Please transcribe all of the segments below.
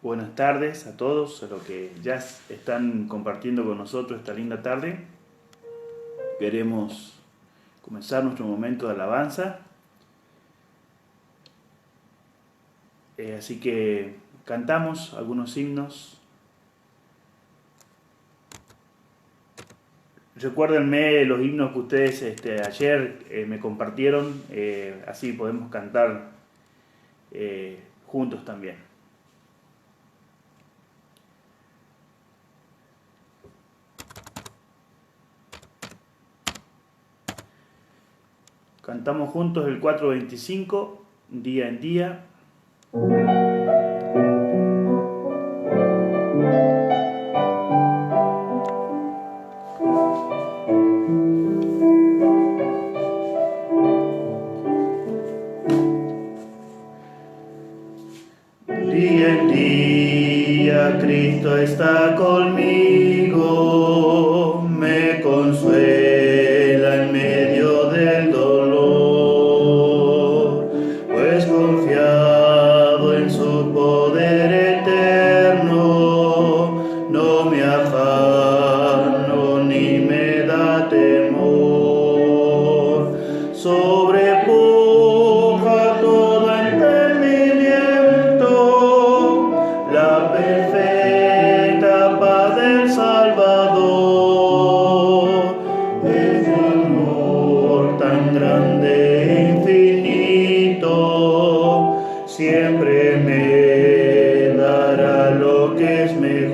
Buenas tardes a todos, a los que ya están compartiendo con nosotros esta linda tarde. Queremos comenzar nuestro momento de alabanza. Así que cantamos algunos himnos. Recuérdenme los himnos que ustedes ayer me compartieron, así podemos cantar juntos también. Cantamos juntos el 425, día en día. Día en día Cristo está conmigo, me consuela en medio del dolor, pues confiado en su poder eterno, no me afano ni me da temor. Sobrepuja todo entendimiento la perfecta paz del Salvador. Es un amor tan grande e infinito, siempre me dará lo que es mejor.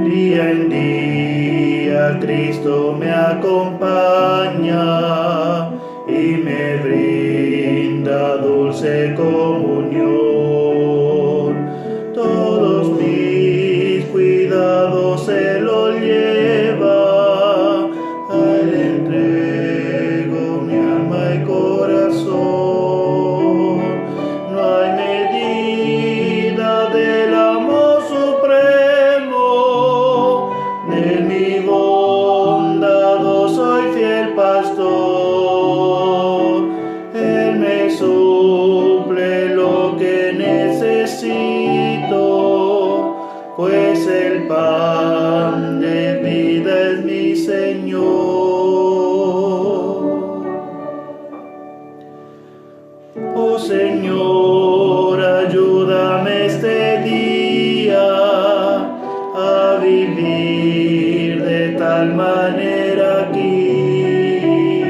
Día en día Cristo me acompaña y me brinda dulce comunión. Todos mis cuidados Él los lleva, a Él entrego mi alma y corazón. No hay medida del amor supremo, de mi bondadoso y fiel pastor. Él me suple lo que necesito, pues el pan de vida es mi Señor. Oh Señor, ayúdame este día a vivir de tal manera aquí,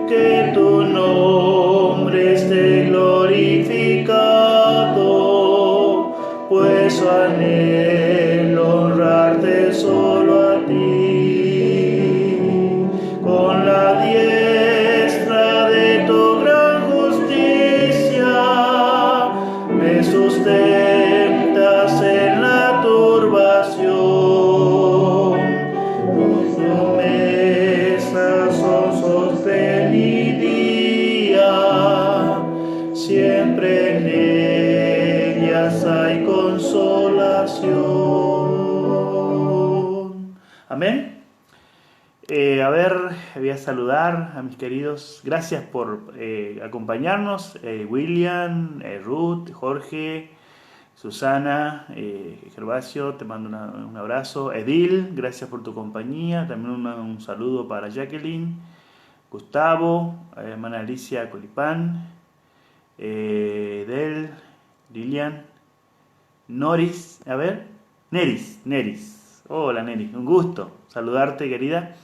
que tu nombre esté glorificado, pues anhelo honrarte solo a ti. Con la diestra de tu gran justicia me sustentas en la turbación. Tus promesas son sostén y día, siempre en ellas hay consolación. Amén. Voy a saludar a mis queridos. Gracias por acompañarnos. William, Ruth, Jorge, Susana, Gervasio, te mando un abrazo. Edil, gracias por tu compañía. También un saludo para Jacqueline, Gustavo, hermana Alicia Colipán, Del, Lilian, Noris, Neris. Hola Neris, un gusto saludarte, querida.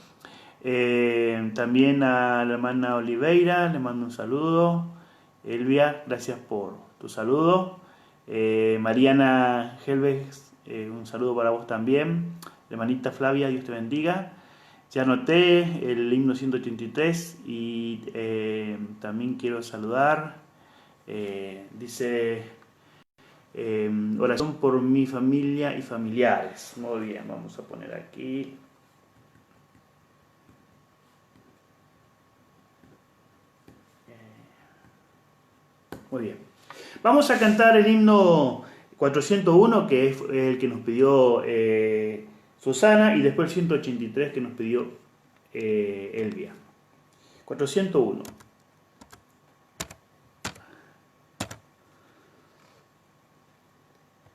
También a la hermana Oliveira, le mando un saludo. Elvia, gracias por tu saludo. Mariana Helves, un saludo para vos también. Hermanita Flavia, Dios te bendiga. Ya anoté el himno 183 y también quiero saludar. Dice, oración por mi familia y familiares. Muy bien, vamos a poner aquí. Muy bien. Vamos a cantar el himno 401, que es el que nos pidió Susana, y después el 183 que nos pidió Elvia. 401.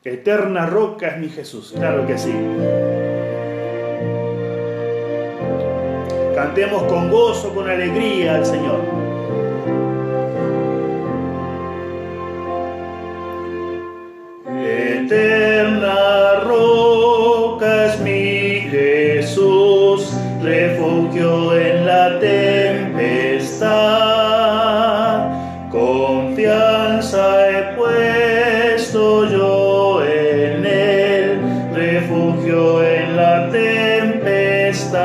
Eterna roca es mi Jesús. Claro que sí. Cantemos con gozo, con alegría al Señor. Eterna roca es mi Jesús, refugio en la tempestad. Confianza he puesto yo en él, refugio en la tempestad.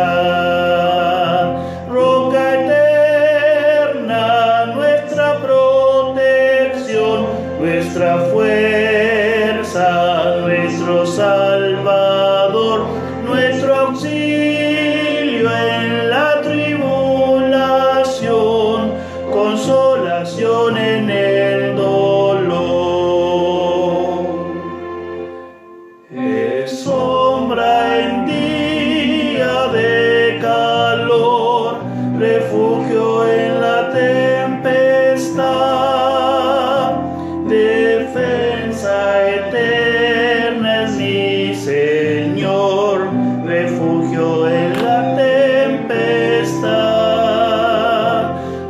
Roca eterna, nuestra protección, nuestra fuerza, nuestro Salvador, nuestro auxilio en la tribulación, consolación en el dolor. Es sombra en día de calor, refugio en la tempestad, defensa eterna es mi Señor, refugio en la tempestad.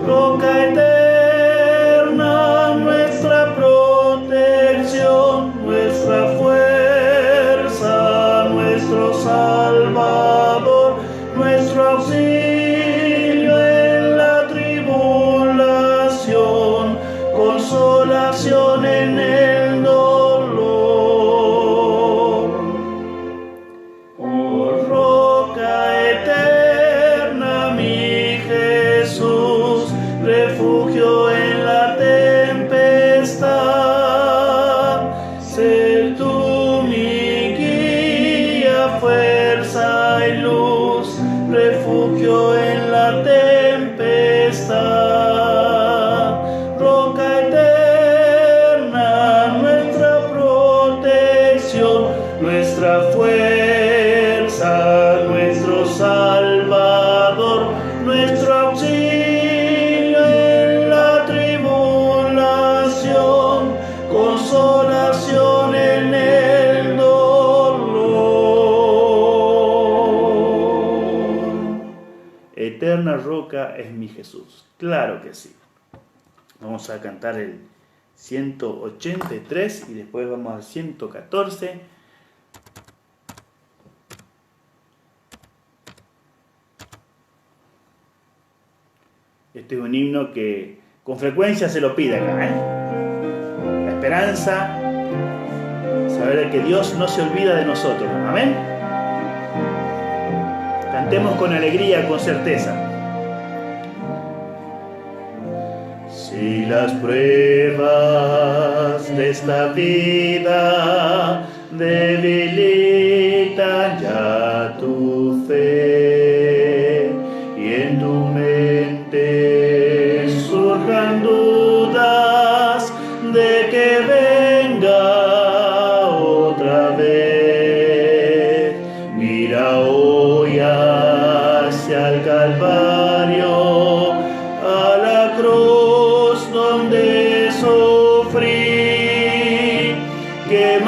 Roca eterna, nuestra protección, nuestra fuerza, nuestro Salvador, nuestro auxilio en la tribulación, consolación en el dolor. Oh roca eterna, mi Jesús, refugio en la tempestad. Sé tú mi guía, fuerza y luz, refugio en la tempestad. Roca eterna, nuestra protección, nuestra fuerza, nuestro Salvador, nuestro auxilio en la tribulación, consolación en el dolor. Eterna roca es mi Jesús. Claro que sí. Vamos a cantar el 183 y después vamos al 114. Este es un himno que con frecuencia se lo pide acá, La esperanza, saber que Dios no se olvida de nosotros. Amén. Cantemos con alegría, con certeza. Si las pruebas de esta vida debilitan ya tu fe y en tu mente surjan dudas de que venga otra vez, mira hoy hacia el Calvario, a la cruz donde sufrí, que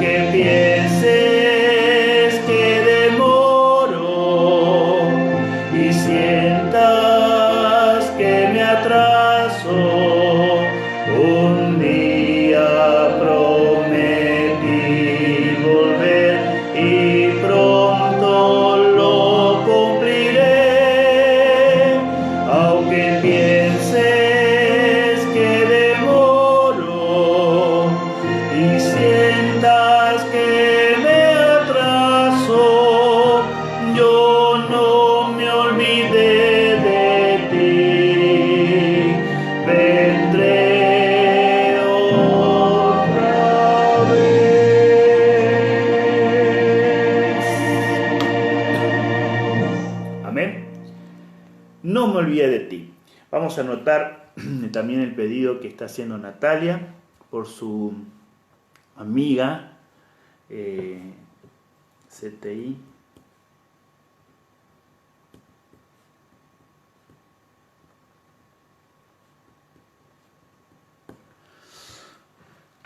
Aunque pienses que demoro y sientas que me atraso, un día prometí volver y pronto lo cumpliré. Aunque pienses que demoro y sientas que me atraso, yo no me olvidé de ti. Vendré otra vez. Amén. No me olvidé de ti. Vamos a anotar también el pedido que está haciendo Natalia por su amiga CTI.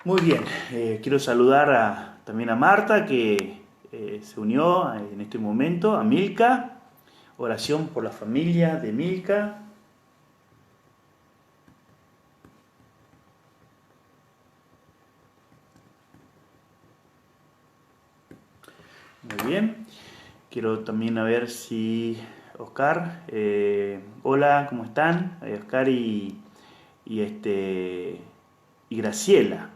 Muy bien, quiero saludar también a Marta que se unió en este momento, a Milka. Oración por la familia de Milka. Muy bien. Quiero también a ver si Oscar, hola, ¿cómo están? Oscar y Graciela.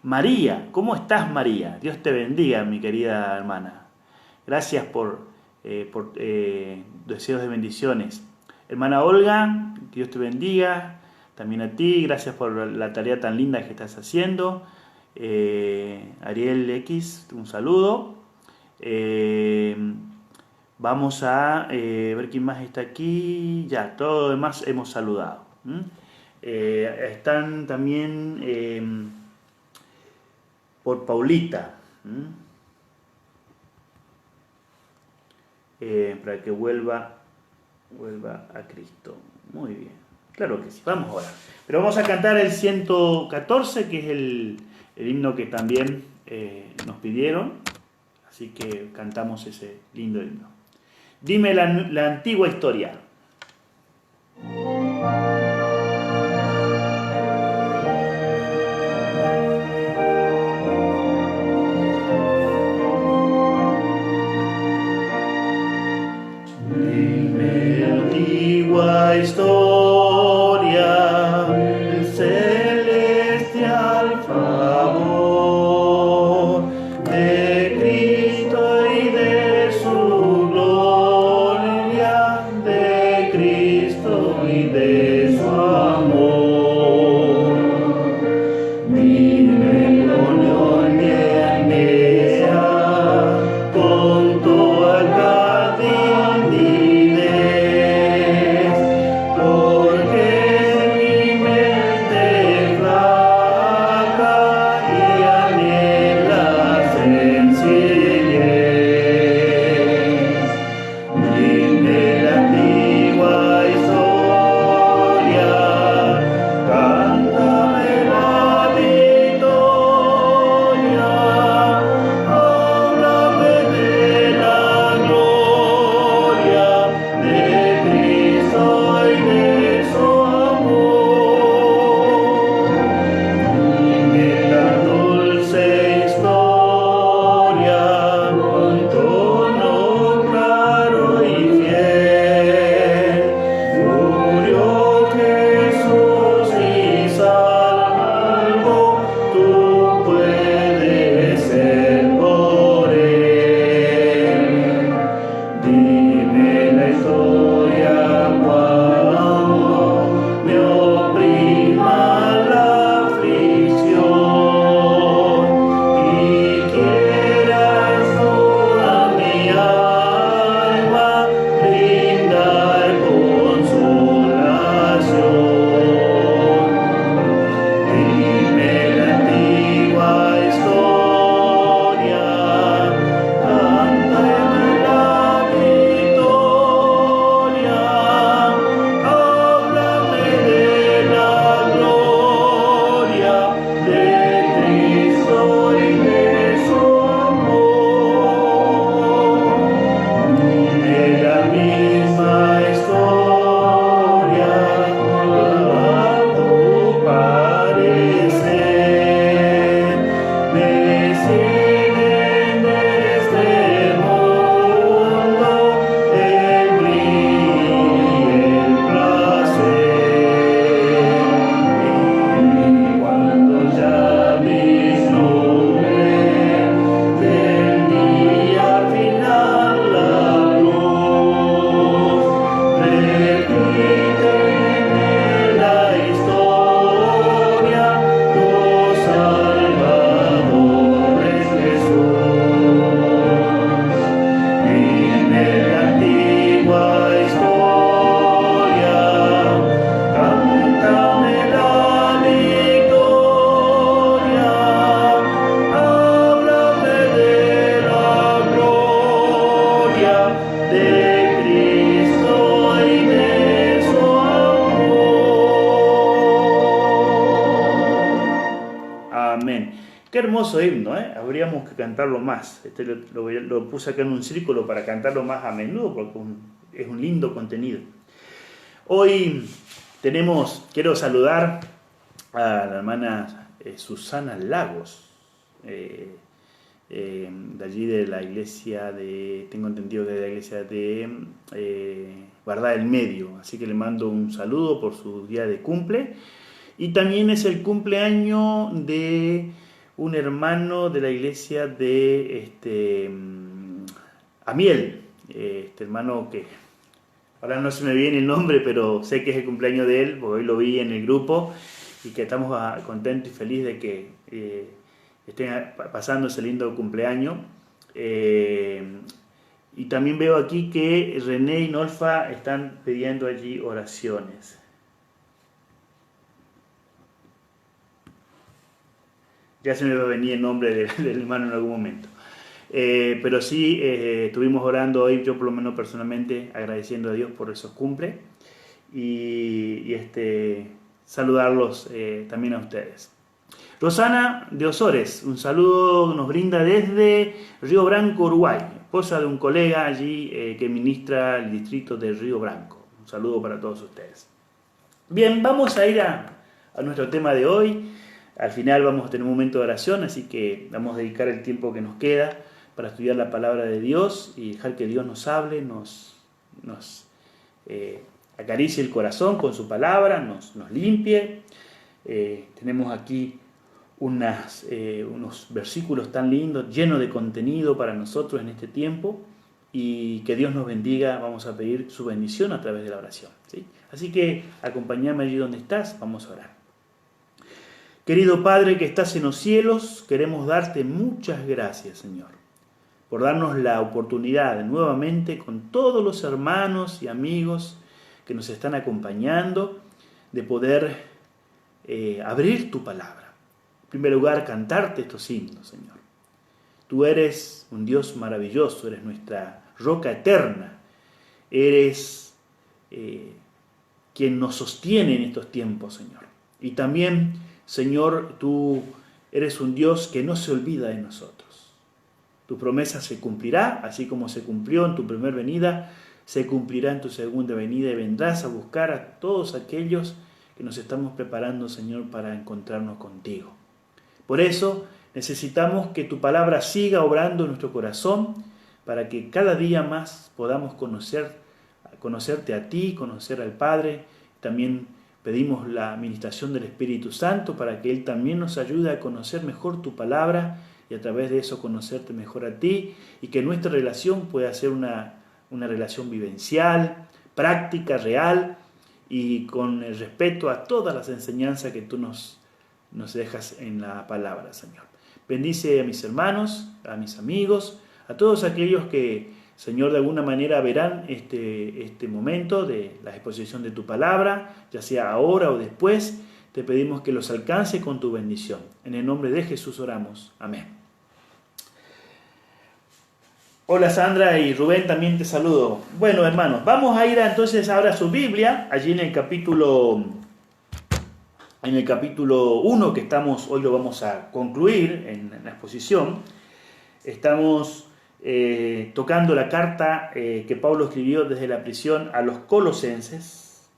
María, ¿cómo estás, María? Dios te bendiga, mi querida hermana. Gracias por deseos de bendiciones. Hermana Olga, que Dios te bendiga. También a ti, gracias por la tarea tan linda que estás haciendo. Ariel X, un saludo. Vamos a ver quién más está aquí. Ya, todo lo demás hemos saludado. Están también por Paulita. Para que vuelva a Cristo. Muy bien, claro que sí, vamos ahora. Pero vamos a cantar el 114, que es el himno que también nos pidieron. Así que cantamos ese lindo himno. Dime la antigua historia. Historia, el celestial favor de Cristo y de su gloria, de Cristo y de habríamos que cantarlo más. Lo puse acá en un círculo para cantarlo más a menudo porque es un lindo contenido. Hoy quiero saludar a la hermana Susana Lagos, de allí de la iglesia tengo entendido que de la iglesia de Verdad del Medio, así que le mando un saludo por su día de cumple. Y también es el cumpleaños de un hermano de la iglesia de Amiel, este hermano que ahora no se me viene el nombre, pero sé que es el cumpleaños de él, porque hoy lo vi en el grupo y que estamos contentos y felices de que estén pasando ese lindo cumpleaños. Y también veo aquí que René y Nolfa están pidiendo allí oraciones. Ya se me va a venir el nombre del hermano en algún momento. Pero sí, estuvimos orando hoy, yo por lo menos personalmente, agradeciendo a Dios por esos cumples y saludarlos también a ustedes. Rosana de Osores, un saludo nos brinda desde Río Branco, Uruguay, esposa de un colega allí que ministra el distrito de Río Branco. Un saludo para todos ustedes. Bien, vamos a ir a nuestro tema de hoy. Al final vamos a tener un momento de oración, así que vamos a dedicar el tiempo que nos queda para estudiar la palabra de Dios y dejar que Dios nos hable, nos acaricie el corazón con su palabra, nos limpie. Tenemos aquí unos versículos tan lindos, llenos de contenido para nosotros en este tiempo, y que Dios nos bendiga. Vamos a pedir su bendición a través de la oración, ¿sí? Así que acompáñame allí donde estás, vamos a orar. Querido Padre que estás en los cielos, queremos darte muchas gracias, Señor, por darnos la oportunidad de nuevamente con todos los hermanos y amigos que nos están acompañando, de poder abrir tu palabra. En primer lugar, cantarte estos himnos, Señor. Tú eres un Dios maravilloso, eres nuestra roca eterna, eres quien nos sostiene en estos tiempos, Señor. Y también, Señor, tú eres un Dios que no se olvida de nosotros. Tu promesa se cumplirá, así como se cumplió en tu primera venida, se cumplirá en tu segunda venida y vendrás a buscar a todos aquellos que nos estamos preparando, Señor, para encontrarnos contigo. Por eso necesitamos que tu palabra siga obrando en nuestro corazón para que cada día más podamos conocerte a ti, conocer al Padre. También pedimos la administración del Espíritu Santo para que Él también nos ayude a conocer mejor tu palabra y a través de eso conocerte mejor a ti, y que nuestra relación pueda ser una relación vivencial, práctica, real y con el respeto a todas las enseñanzas que tú nos dejas en la palabra, Señor. Bendice a mis hermanos, a mis amigos, a todos aquellos que, Señor, de alguna manera verán este momento de la exposición de tu palabra, ya sea ahora o después. Te pedimos que los alcance con tu bendición. En el nombre de Jesús oramos. Amén. Hola Sandra y Rubén, también te saludo. Bueno, hermanos, vamos a ir entonces ahora a su Biblia, allí en el capítulo 1 que hoy lo vamos a concluir en la exposición. Estamos tocando la carta que Pablo escribió desde la prisión a los colosenses.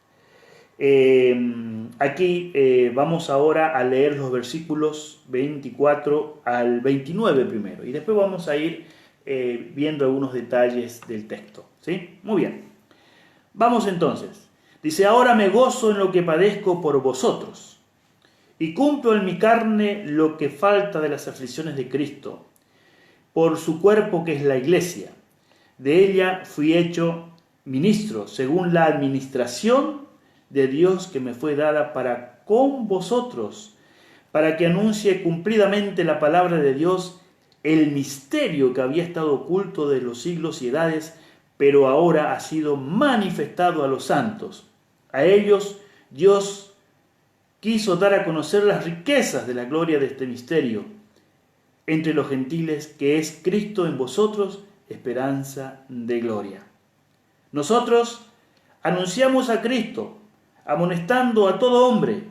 Aquí vamos ahora a leer los versículos 24 al 29 primero, y después vamos a ir viendo algunos detalles del texto, ¿sí? Muy bien. Vamos entonces. Dice: ahora me gozo en lo que padezco por vosotros, y cumplo en mi carne lo que falta de las aflicciones de Cristo, por su cuerpo que es la iglesia. De ella fui hecho ministro, según la administración de Dios que me fue dada para con vosotros, para que anuncie cumplidamente la palabra de Dios, el misterio que había estado oculto de los siglos y edades, pero ahora ha sido manifestado a los santos. A ellos Dios quiso dar a conocer las riquezas de la gloria de este misterio entre los gentiles, que es Cristo en vosotros, esperanza de gloria. Nosotros anunciamos a Cristo, amonestando a todo hombre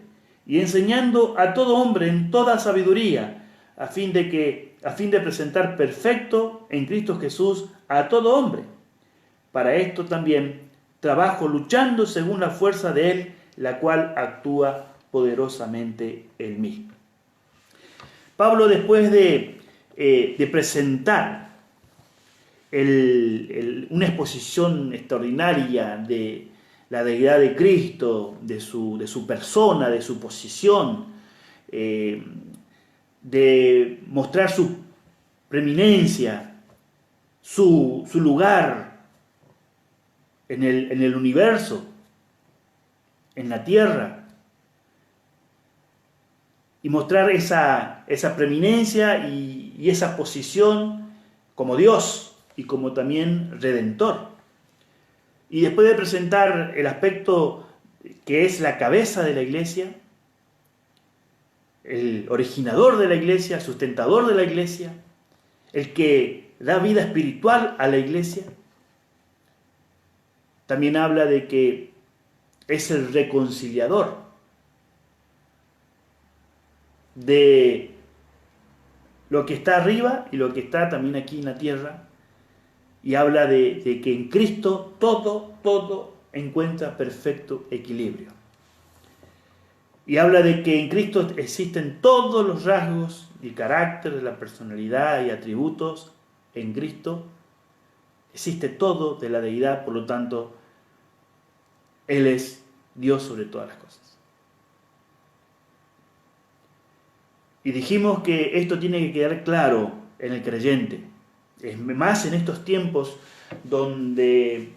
y enseñando a todo hombre en toda sabiduría, a fin de presentar perfecto en Cristo Jesús a todo hombre. Para esto también trabajo luchando según la fuerza de Él, la cual actúa poderosamente en mí. Pablo, después de presentar una exposición extraordinaria de la deidad de Cristo, de su persona, de su posición, de mostrar su preeminencia, su lugar en el universo, en la tierra, y mostrar esa preeminencia y esa posición como Dios y como también Redentor. Y después de presentar el aspecto que es la cabeza de la iglesia, el originador de la iglesia, el sustentador de la iglesia, el que da vida espiritual a la iglesia, también habla de que es el reconciliador de lo que está arriba y lo que está también aquí en la tierra, y habla de que en Cristo todo encuentra perfecto equilibrio. Y habla de que en Cristo existen todos los rasgos y carácter de la personalidad y atributos. En Cristo existe todo de la deidad, por lo tanto, Él es Dios sobre todas las cosas. Y dijimos que esto tiene que quedar claro en el creyente, es más en estos tiempos donde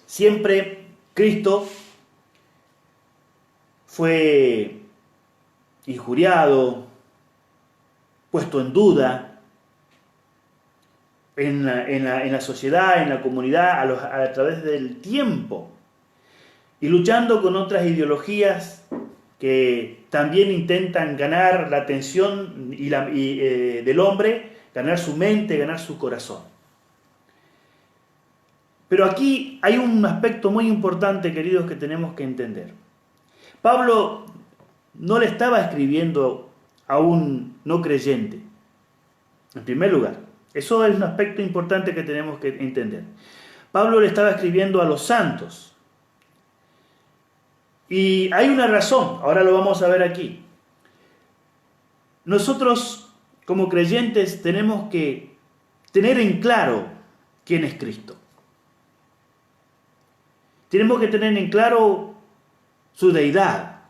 siempre Cristo fue injuriado, puesto en duda en la sociedad, en la comunidad, a través del tiempo, y luchando con otras ideologías que también intentan ganar la atención del hombre, ganar su mente, ganar su corazón. Pero aquí hay un aspecto muy importante, queridos, que tenemos que entender. Pablo no le estaba escribiendo a un no creyente, en primer lugar. Eso es un aspecto importante que tenemos que entender. Pablo le estaba escribiendo a los santos. Y hay una razón, ahora lo vamos a ver aquí. Nosotros, como creyentes, tenemos que tener en claro quién es Cristo. Tenemos que tener en claro su deidad.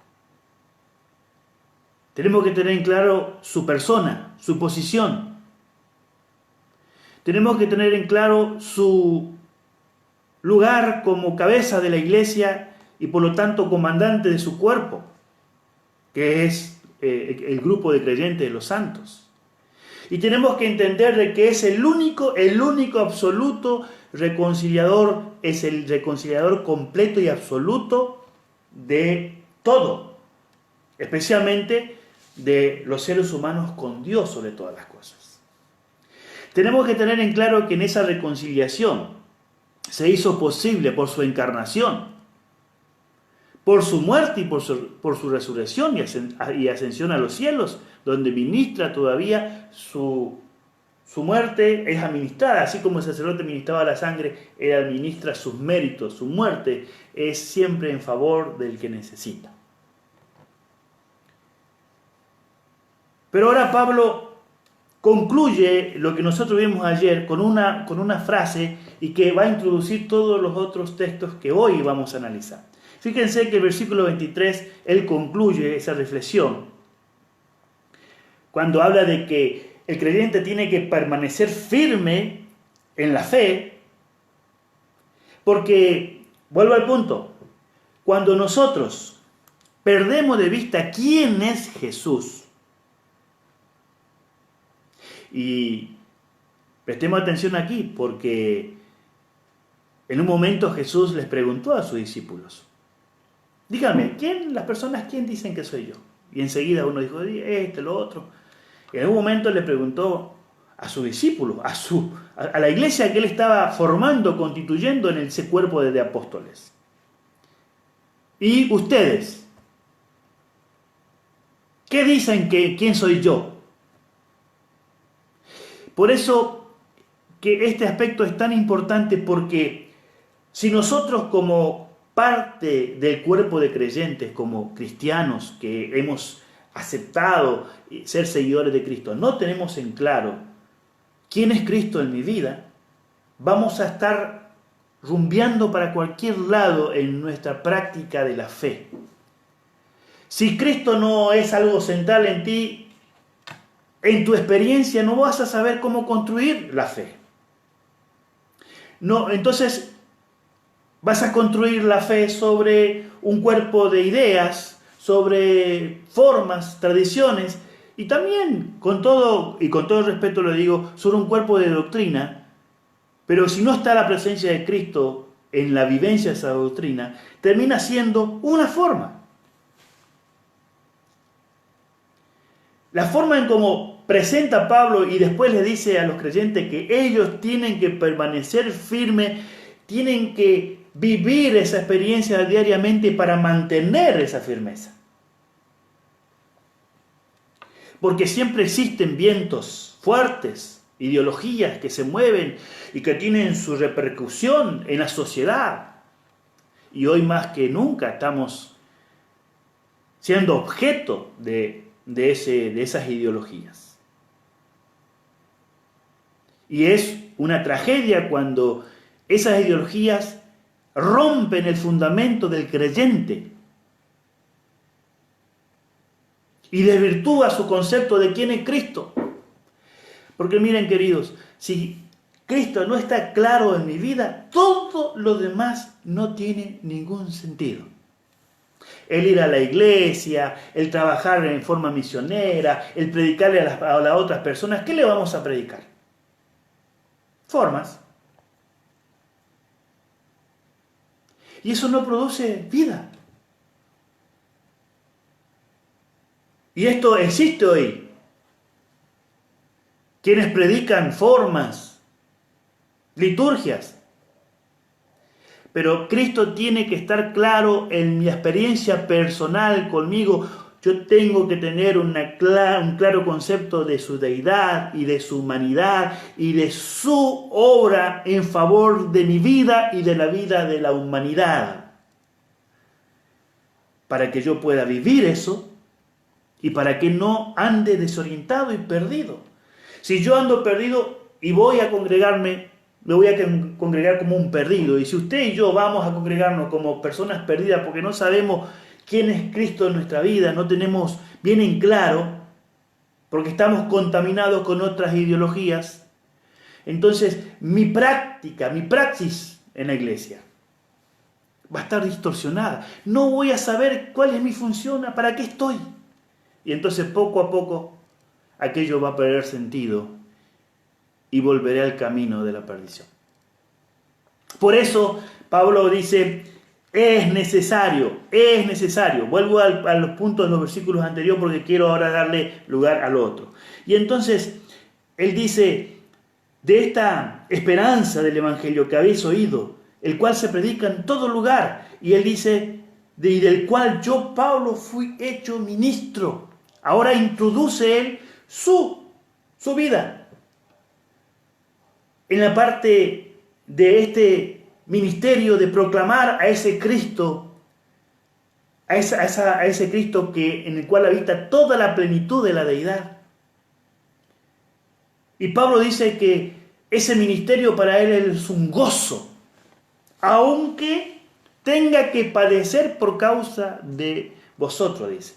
Tenemos que tener en claro su persona, su posición. Tenemos que tener en claro su lugar como cabeza de la iglesia y por lo tanto comandante de su cuerpo, que es el grupo de creyentes de los santos. Y tenemos que entender de que es el único absoluto reconciliador, es el reconciliador completo y absoluto de todo, especialmente de los seres humanos con Dios sobre todas las cosas. Tenemos que tener en claro que en esa reconciliación se hizo posible por su encarnación, por su muerte y por su resurrección y ascensión a los cielos, donde ministra todavía su muerte, es administrada, así como el sacerdote ministraba la sangre, él administra sus méritos, su muerte es siempre en favor del que necesita. Pero ahora Pablo concluye lo que nosotros vimos ayer con una frase y que va a introducir todos los otros textos que hoy vamos a analizar. Fíjense que el versículo 23, él concluye esa reflexión cuando habla de que el creyente tiene que permanecer firme en la fe, porque, vuelvo al punto, cuando nosotros perdemos de vista quién es Jesús, y prestemos atención aquí, porque en un momento Jesús les preguntó a sus discípulos, díganme, ¿quién dicen que soy yo? Y enseguida uno dijo, lo otro. En algún momento le preguntó a sus discípulos, a la iglesia que él estaba formando, constituyendo en ese cuerpo de apóstoles. ¿Y ustedes? ¿Qué dicen quién soy yo? Por eso que este aspecto es tan importante, porque si nosotros como parte del cuerpo de creyentes, como cristianos que hemos aceptado ser seguidores de Cristo, no tenemos en claro quién es Cristo en mi vida, vamos a estar rumbeando para cualquier lado en nuestra práctica de la fe. Si Cristo no es algo central en ti, en tu experiencia no vas a saber cómo construir la fe. No, entonces vas a construir la fe sobre un cuerpo de ideas, sobre formas, tradiciones, y también con todo el respeto lo digo, sobre un cuerpo de doctrina. Pero si no está la presencia de Cristo en la vivencia de esa doctrina, termina siendo una forma. La forma en cómo presenta Pablo y después le dice a los creyentes que ellos tienen que permanecer firmes, tienen que vivir esa experiencia diariamente para mantener esa firmeza. Porque siempre existen vientos fuertes, ideologías que se mueven y que tienen su repercusión en la sociedad. Y hoy más que nunca estamos siendo objeto de esas ideologías. Y es una tragedia cuando esas ideologías rompen el fundamento del creyente y desvirtúa su concepto de quién es Cristo. Porque miren, queridos, si Cristo no está claro en mi vida, todo lo demás no tiene ningún sentido. El ir a la iglesia, el trabajar en forma misionera, el predicarle a las otras personas, ¿qué le vamos a predicar? Formas. Y eso no produce vida. Y esto existe hoy. Quienes predican formas, liturgias. Pero Cristo tiene que estar claro en mi experiencia personal conmigo. Yo tengo que tener un claro concepto de su deidad y de su humanidad y de su obra en favor de mi vida y de la vida de la humanidad. Para que yo pueda vivir eso y para que no ande desorientado y perdido. Si yo ando perdido y voy a congregarme, me voy a congregar como un perdido. Y si usted y yo vamos a congregarnos como personas perdidas porque no sabemos quién es Cristo en nuestra vida, no tenemos bien en claro, porque estamos contaminados con otras ideologías, entonces mi praxis en la iglesia va a estar distorsionada. No voy a saber cuál es mi función, para qué estoy. Y entonces poco a poco aquello va a perder sentido y volveré al camino de la perdición. Por eso Pablo dice, es necesario. Vuelvo a los puntos de los versículos anteriores porque quiero ahora darle lugar al otro. Y entonces él dice, de esta esperanza del Evangelio que habéis oído, el cual se predica en todo lugar. Y él dice, y del cual yo, Pablo, fui hecho ministro. Ahora introduce él su vida en la parte de este ministerio de proclamar a ese Cristo, a ese Cristo en el cual habita toda la plenitud de la deidad. Y Pablo dice que ese ministerio para él es un gozo, aunque tenga que padecer por causa de vosotros, dice.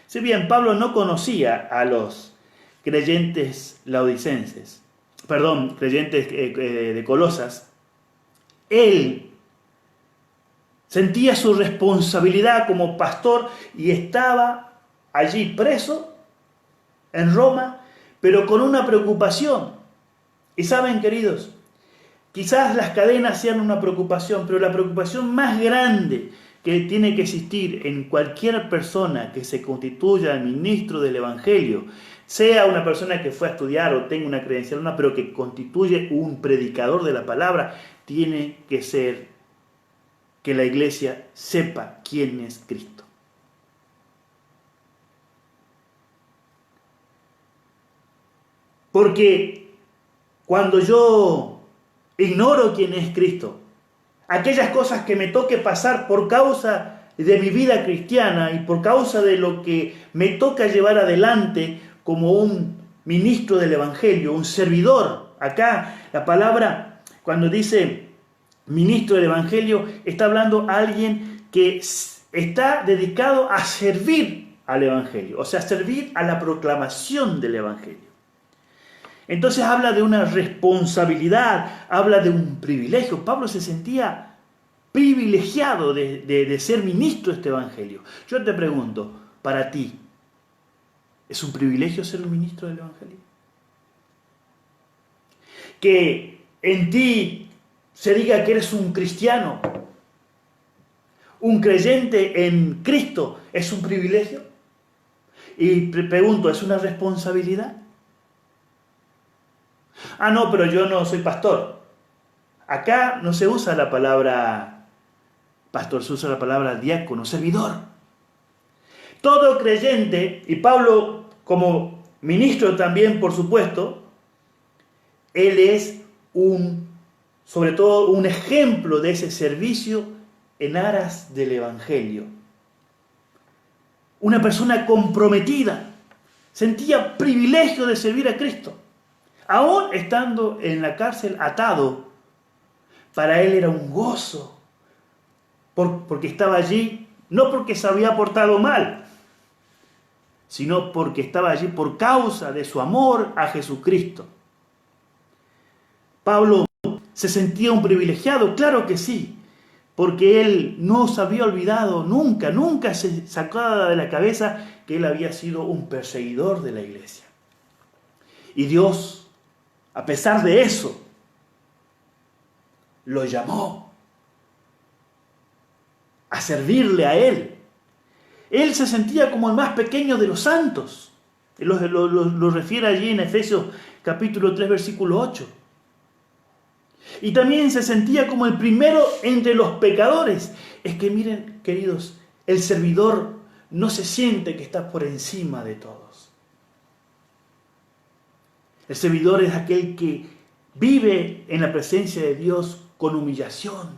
Si bien Pablo no conocía a los creyentes laodicenses, creyentes de Colosas, él sentía su responsabilidad como pastor y estaba allí preso en Roma, pero con una preocupación. Y saben, queridos, quizás las cadenas sean una preocupación, pero la preocupación más grande que tiene que existir en cualquier persona que se constituya ministro del Evangelio, sea una persona que fue a estudiar o tenga una credencial, pero que constituye un predicador de la palabra, tiene que ser que la iglesia sepa quién es Cristo. Porque cuando yo ignoro quién es Cristo, aquellas cosas que me toque pasar por causa de mi vida cristiana y por causa de lo que me toca llevar adelante como un ministro del Evangelio, un servidor. Acá la palabra, cuando dice ministro del Evangelio, está hablando a alguien que está dedicado a servir al Evangelio, o sea, servir a la proclamación del Evangelio. Entonces habla de una responsabilidad, habla de un privilegio. Pablo se sentía privilegiado de ser ministro de este Evangelio. Yo te pregunto, para ti, ¿es un privilegio ser un ministro del Evangelio? Que en ti se diga que eres un cristiano, un creyente en Cristo, ¿es un privilegio? Y pregunto, ¿es una responsabilidad? Ah, no, pero yo no soy pastor. Acá no se usa la palabra pastor, se usa la palabra diácono, servidor. Todo creyente, y Pablo como ministro también, por supuesto, él es sobre todo un ejemplo de ese servicio en aras del Evangelio. Una persona comprometida, sentía privilegio de servir a Cristo. Aún estando en la cárcel atado, para él era un gozo, porque estaba allí, no porque se había portado mal, sino porque estaba allí por causa de su amor a Jesucristo. Pablo se sentía un privilegiado, claro que sí, porque él no se había olvidado nunca se sacaba de la cabeza que él había sido un perseguidor de la iglesia. Y Dios, a pesar de eso, lo llamó a servirle a él. Él se sentía como el más pequeño de los santos. Él lo refiere allí en Efesios capítulo 3, versículo 8. Y también se sentía como el primero entre los pecadores. Es que miren, queridos, el servidor no se siente que está por encima de todos. El servidor es aquel que vive en la presencia de Dios con humillación,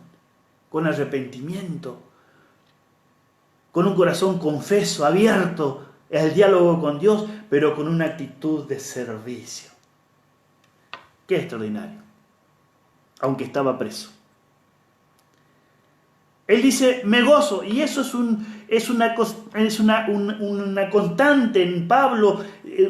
con arrepentimiento, con un corazón confeso, abierto al diálogo con Dios, pero con una actitud de servicio. Qué extraordinario, aunque estaba preso. Él dice, me gozo, y eso es una constante en Pablo.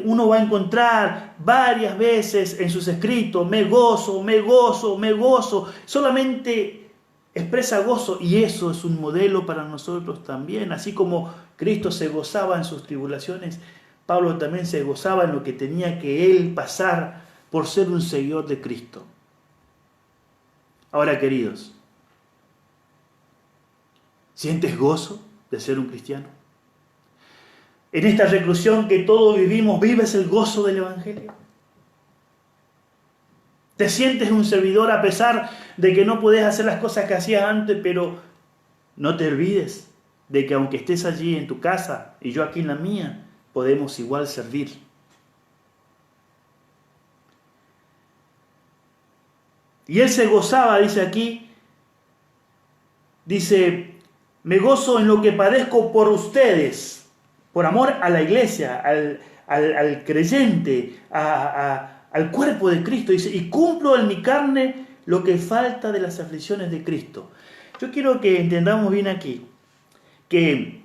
Uno va a encontrar varias veces en sus escritos, me gozo, me gozo, me gozo. Solamente expresa gozo, y eso es un modelo para nosotros también. Así como Cristo se gozaba en sus tribulaciones, Pablo también se gozaba en lo que tenía que él pasar por ser un seguidor de Cristo. Ahora, queridos, ¿sientes gozo de ser un cristiano? En esta reclusión que todos vivimos, ¿vives el gozo del Evangelio? ¿Te sientes un servidor a pesar de que no podés hacer las cosas que hacías antes? Pero no te olvides de que aunque estés allí en tu casa y yo aquí en la mía, podemos igual servir. Y él se gozaba, dice aquí, dice, me gozo en lo que padezco por ustedes, por amor a la iglesia, al creyente, al cuerpo de Cristo. Dice, y cumplo en mi carne lo que falta de las aflicciones de Cristo. Yo quiero que entendamos bien aquí que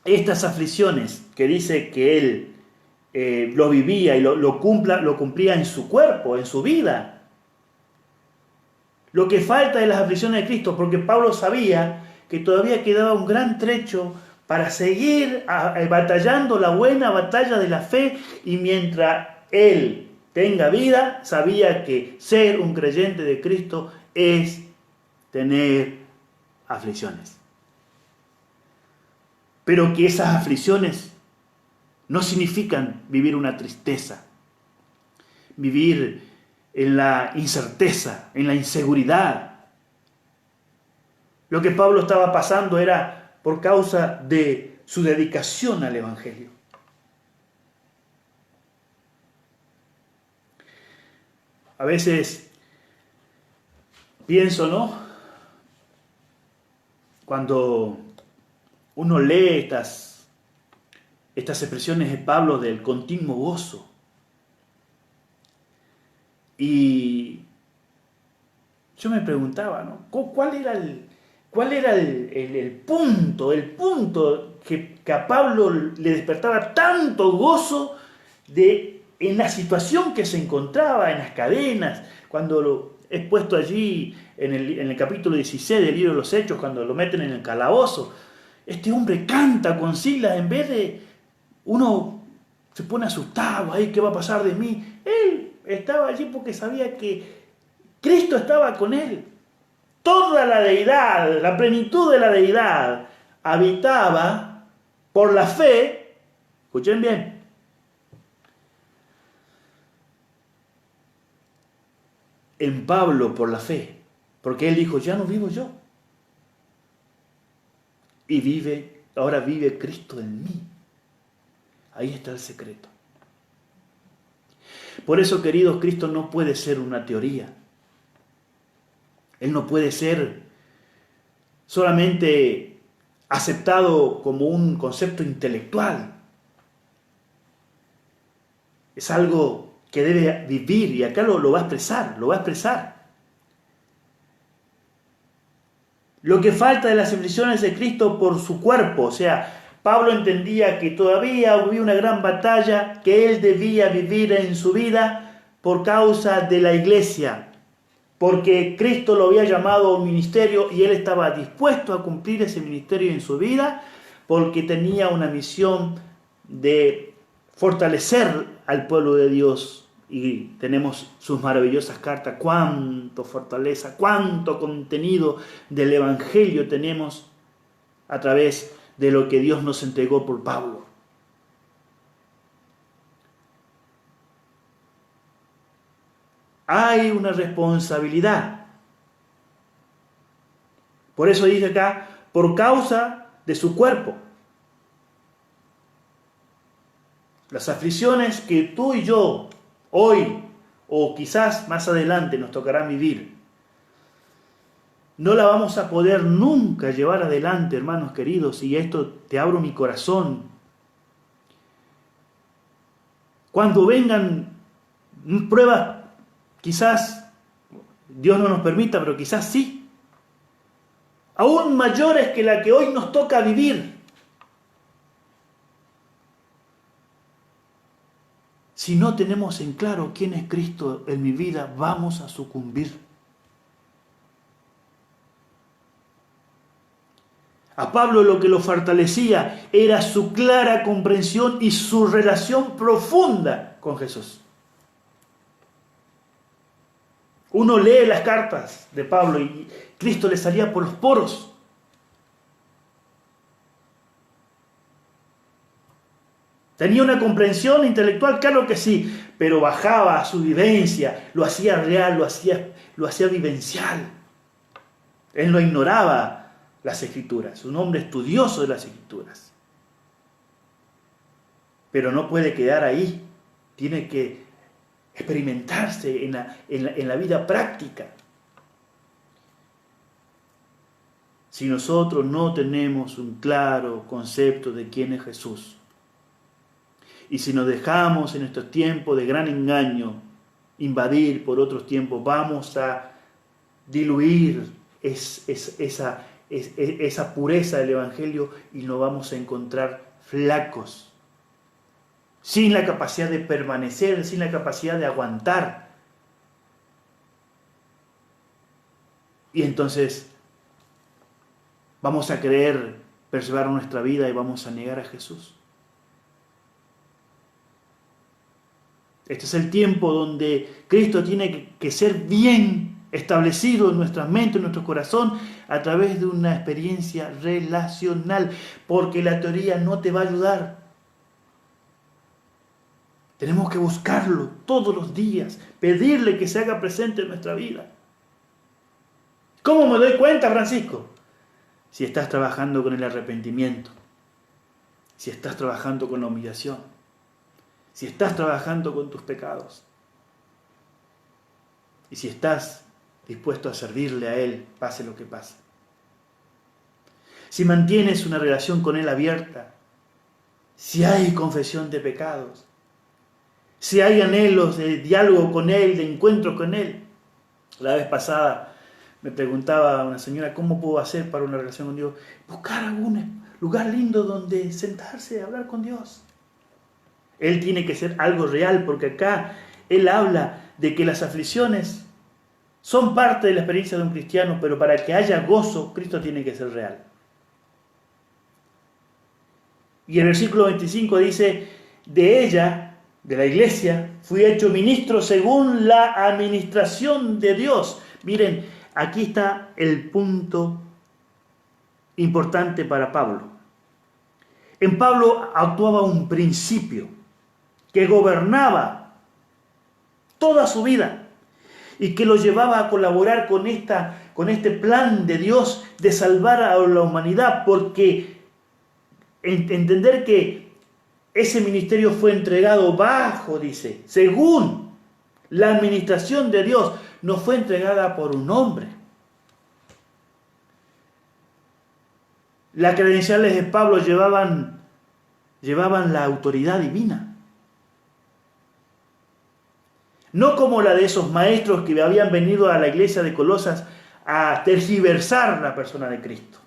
estas aflicciones que dice que él lo vivía y lo cumplía en su cuerpo, en su vida. Lo que falta de las aflicciones de Cristo, porque Pablo sabía que todavía quedaba un gran trecho para seguir batallando la buena batalla de la fe, y mientras él tenga vida, sabía que ser un creyente de Cristo es tener aflicciones. Pero que esas aflicciones no significan vivir una tristeza, vivir en la incerteza, en la inseguridad. Lo que Pablo estaba pasando era por causa de su dedicación al Evangelio. A veces pienso, ¿no? Cuando uno lee estas expresiones de Pablo del continuo gozo, y yo me preguntaba, ¿no? ¿Cuál era el punto que a Pablo le despertaba tanto gozo en la situación que se encontraba, en las cadenas, cuando es puesto allí en el capítulo 16 del libro de los Hechos, cuando lo meten en el calabozo? Este hombre canta con Silas, en vez de uno se pone asustado, ¿qué va a pasar de mí? Él estaba allí porque sabía que Cristo estaba con él. Toda la deidad, la plenitud de la deidad, habitaba por la fe, escuchen bien, en Pablo por la fe, porque él dijo, ya no vivo yo, ahora vive Cristo en mí. Ahí está el secreto. Por eso, queridos, Cristo no puede ser una teoría. Él no puede ser solamente aceptado como un concepto intelectual. Es algo que debe vivir, y acá lo va a expresar. Lo que falta de las aflicciones de Cristo por su cuerpo, o sea, Pablo entendía que todavía había una gran batalla que él debía vivir en su vida por causa de la iglesia, porque Cristo lo había llamado a un ministerio y él estaba dispuesto a cumplir ese ministerio en su vida, porque tenía una misión de fortalecer al pueblo de Dios. Y tenemos sus maravillosas cartas, cuánto fortaleza, cuánto contenido del Evangelio tenemos a través de lo que Dios nos entregó por Pablo. Hay una responsabilidad. Por eso dice acá, por causa de su cuerpo. Las aflicciones que tú y yo hoy, o quizás más adelante, nos tocará vivir, no la vamos a poder nunca llevar adelante, hermanos queridos, y esto te abro mi corazón. Cuando vengan pruebas, quizás Dios no nos permita, pero quizás sí, aún mayores que la que hoy nos toca vivir. Si no tenemos en claro quién es Cristo en mi vida, vamos a sucumbir. A Pablo lo que lo fortalecía era su clara comprensión y su relación profunda con Jesús. Uno lee las cartas de Pablo y Cristo le salía por los poros. ¿Tenía una comprensión intelectual? Claro que sí, pero bajaba a su vivencia, lo hacía real, lo hacía vivencial. Él no ignoraba las Escrituras, un hombre estudioso de las Escrituras. Pero no puede quedar ahí, tiene que experimentarse en la vida práctica. Si nosotros no tenemos un claro concepto de quién es Jesús, y si nos dejamos en estos tiempos de gran engaño invadir por otros tiempos, vamos a diluir esa pureza del Evangelio y nos vamos a encontrar flacos, sin la capacidad de permanecer, sin la capacidad de aguantar. Y entonces vamos a querer perseverar nuestra vida y vamos a negar a Jesús. Este es el tiempo donde Cristo tiene que ser bien establecido en nuestra mente, en nuestro corazón, a través de una experiencia relacional, porque la teoría no te va a ayudar. Tenemos que buscarlo todos los días, pedirle que se haga presente en nuestra vida. ¿Cómo me doy cuenta, Francisco? Si estás trabajando con el arrepentimiento, si estás trabajando con la humillación, si estás trabajando con tus pecados. y si estás dispuesto a servirle a Él, pase lo que pase. Si mantienes una relación con Él abierta, si hay confesión de pecados, si hay anhelos de diálogo con Él, de encuentro con Él. La vez pasada me preguntaba una señora, ¿cómo puedo hacer para una relación con Dios? Buscar algún lugar lindo donde sentarse a hablar con Dios. Él tiene que ser algo real, porque acá Él habla de que las aflicciones son parte de la experiencia de un cristiano, pero para que haya gozo, Cristo tiene que ser real. Y el versículo 25 dice, de ella, de la iglesia, fui hecho ministro según la administración de Dios. Miren, aquí está el punto importante para Pablo. En Pablo actuaba un principio que gobernaba toda su vida y que lo llevaba a colaborar con este plan de Dios de salvar a la humanidad, porque entender que ese ministerio fue entregado bajo, dice, según la administración de Dios, no fue entregada por un hombre. Las credenciales de Pablo llevaban la autoridad divina. No como la de esos maestros que habían venido a la iglesia de Colosas a tergiversar la persona de Cristo,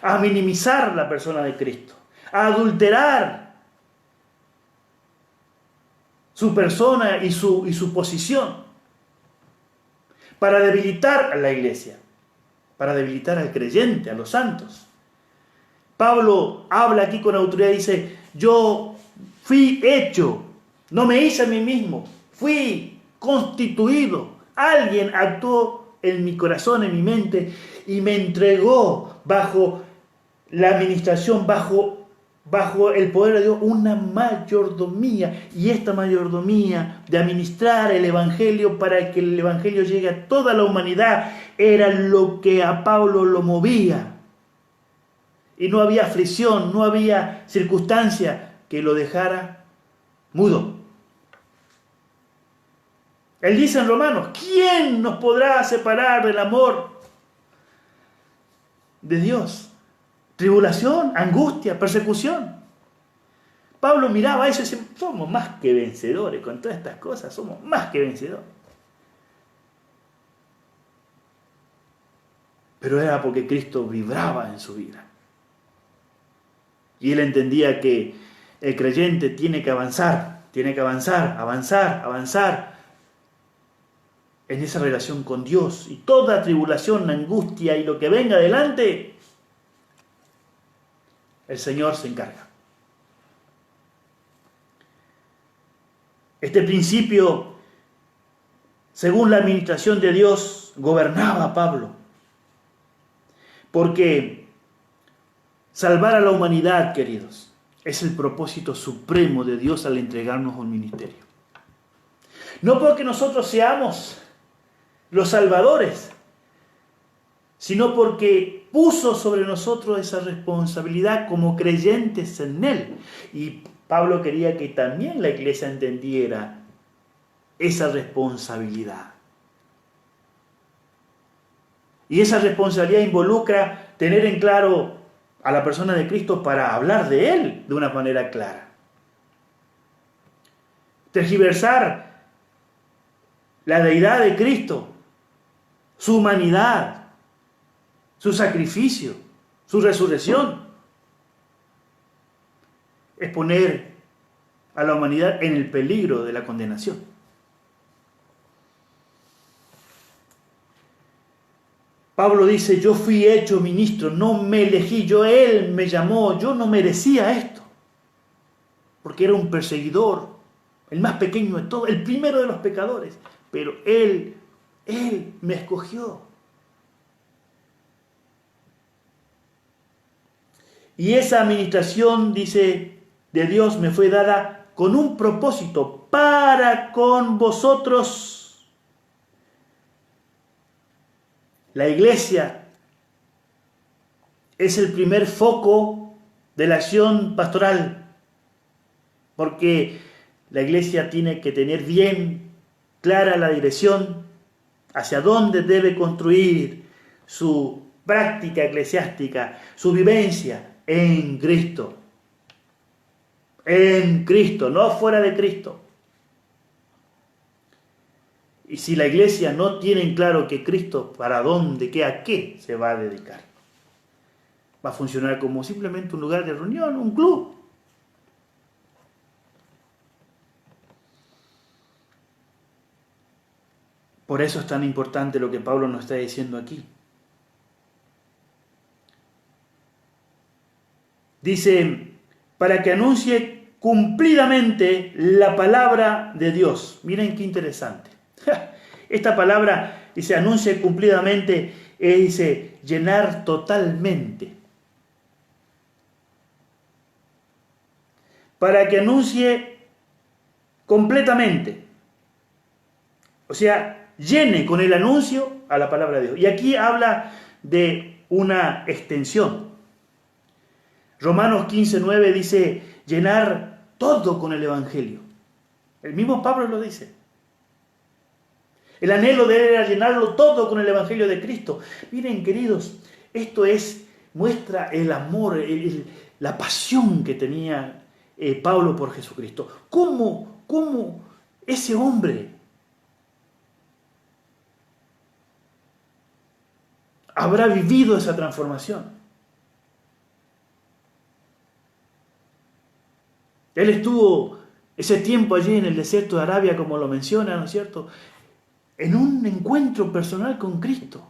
a minimizar la persona de Cristo, a adulterar su persona y su posición, para debilitar a la iglesia, para debilitar al creyente, a los santos. Pablo habla aquí con autoridad y dice, yo fui hecho, no me hice a mí mismo, fui constituido. Alguien actuó en mi corazón, en mi mente, y me entregó bajo la administración, bajo el poder de Dios, una mayordomía. Y esta mayordomía de administrar el Evangelio para que el Evangelio llegue a toda la humanidad era lo que a Pablo lo movía. Y no había aflicción, no había circunstancia que lo dejara mudo. Él dice en Romanos, ¿quién nos podrá separar del amor de Dios? Tribulación, angustia, persecución. Pablo miraba eso y decía, somos más que vencedores con todas estas cosas, somos más que vencedores. Pero era porque Cristo vibraba en su vida. Y él entendía que el creyente tiene que avanzar en esa relación con Dios. Y toda tribulación, angustia y lo que venga adelante, el Señor se encarga. Este principio, según la administración de Dios, gobernaba a Pablo. Porque salvar a la humanidad, queridos, es el propósito supremo de Dios al entregarnos un ministerio. No porque nosotros seamos los salvadores, sino porque puso sobre nosotros esa responsabilidad como creyentes en Él. Y Pablo quería que también la iglesia entendiera esa responsabilidad. Y esa responsabilidad involucra tener en claro a la persona de Cristo para hablar de Él de una manera clara. Tergiversar la deidad de Cristo, su humanidad, su sacrificio, su resurrección, es poner a la humanidad en el peligro de la condenación. Pablo dice, yo fui hecho ministro, no me elegí, Él me llamó, yo no merecía esto. Porque era un perseguidor, el más pequeño de todos, el primero de los pecadores. Pero Él me escogió. Y esa administración, dice, de Dios me fue dada con un propósito, para con vosotros. La iglesia es el primer foco de la acción pastoral, porque la iglesia tiene que tener bien clara la dirección hacia dónde debe construir su práctica eclesiástica, su vivencia en Cristo. En Cristo, no fuera de Cristo. Y si la iglesia no tiene en claro que Cristo para dónde, a qué se va a dedicar, va a funcionar como simplemente un lugar de reunión, un club. Por eso es tan importante lo que Pablo nos está diciendo aquí. Dice, para que anuncie cumplidamente la palabra de Dios. Miren qué interesante. Esta palabra dice, anuncie cumplidamente, dice, llenar totalmente. Para que anuncie completamente. O sea, llene con el anuncio a la palabra de Dios. Y aquí habla de una extensión. Romanos 15:9 dice, llenar todo con el Evangelio. El mismo Pablo lo dice. El anhelo de él era llenarlo todo con el Evangelio de Cristo. Miren, queridos, esto muestra el amor, la pasión que tenía Pablo por Jesucristo. ¿Cómo ese hombre habrá vivido esa transformación? Él estuvo ese tiempo allí en el desierto de Arabia, como lo menciona, ¿no es cierto?, en un encuentro personal con Cristo.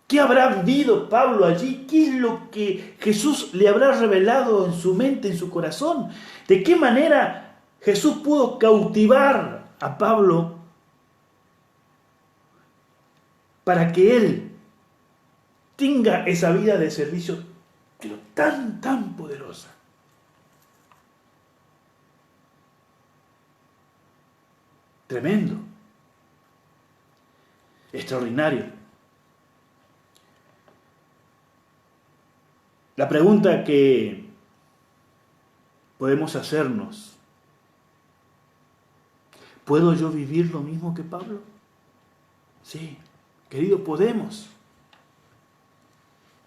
¿Qué habrá vivido Pablo allí? ¿Qué es lo que Jesús le habrá revelado en su mente, en su corazón? ¿De qué manera Jesús pudo cautivar a Pablo para que él tenga esa vida de servicio, pero tan poderosa? Tremendo. Extraordinario. La pregunta que podemos hacernos, ¿puedo yo vivir lo mismo que Pablo? Sí, querido, podemos.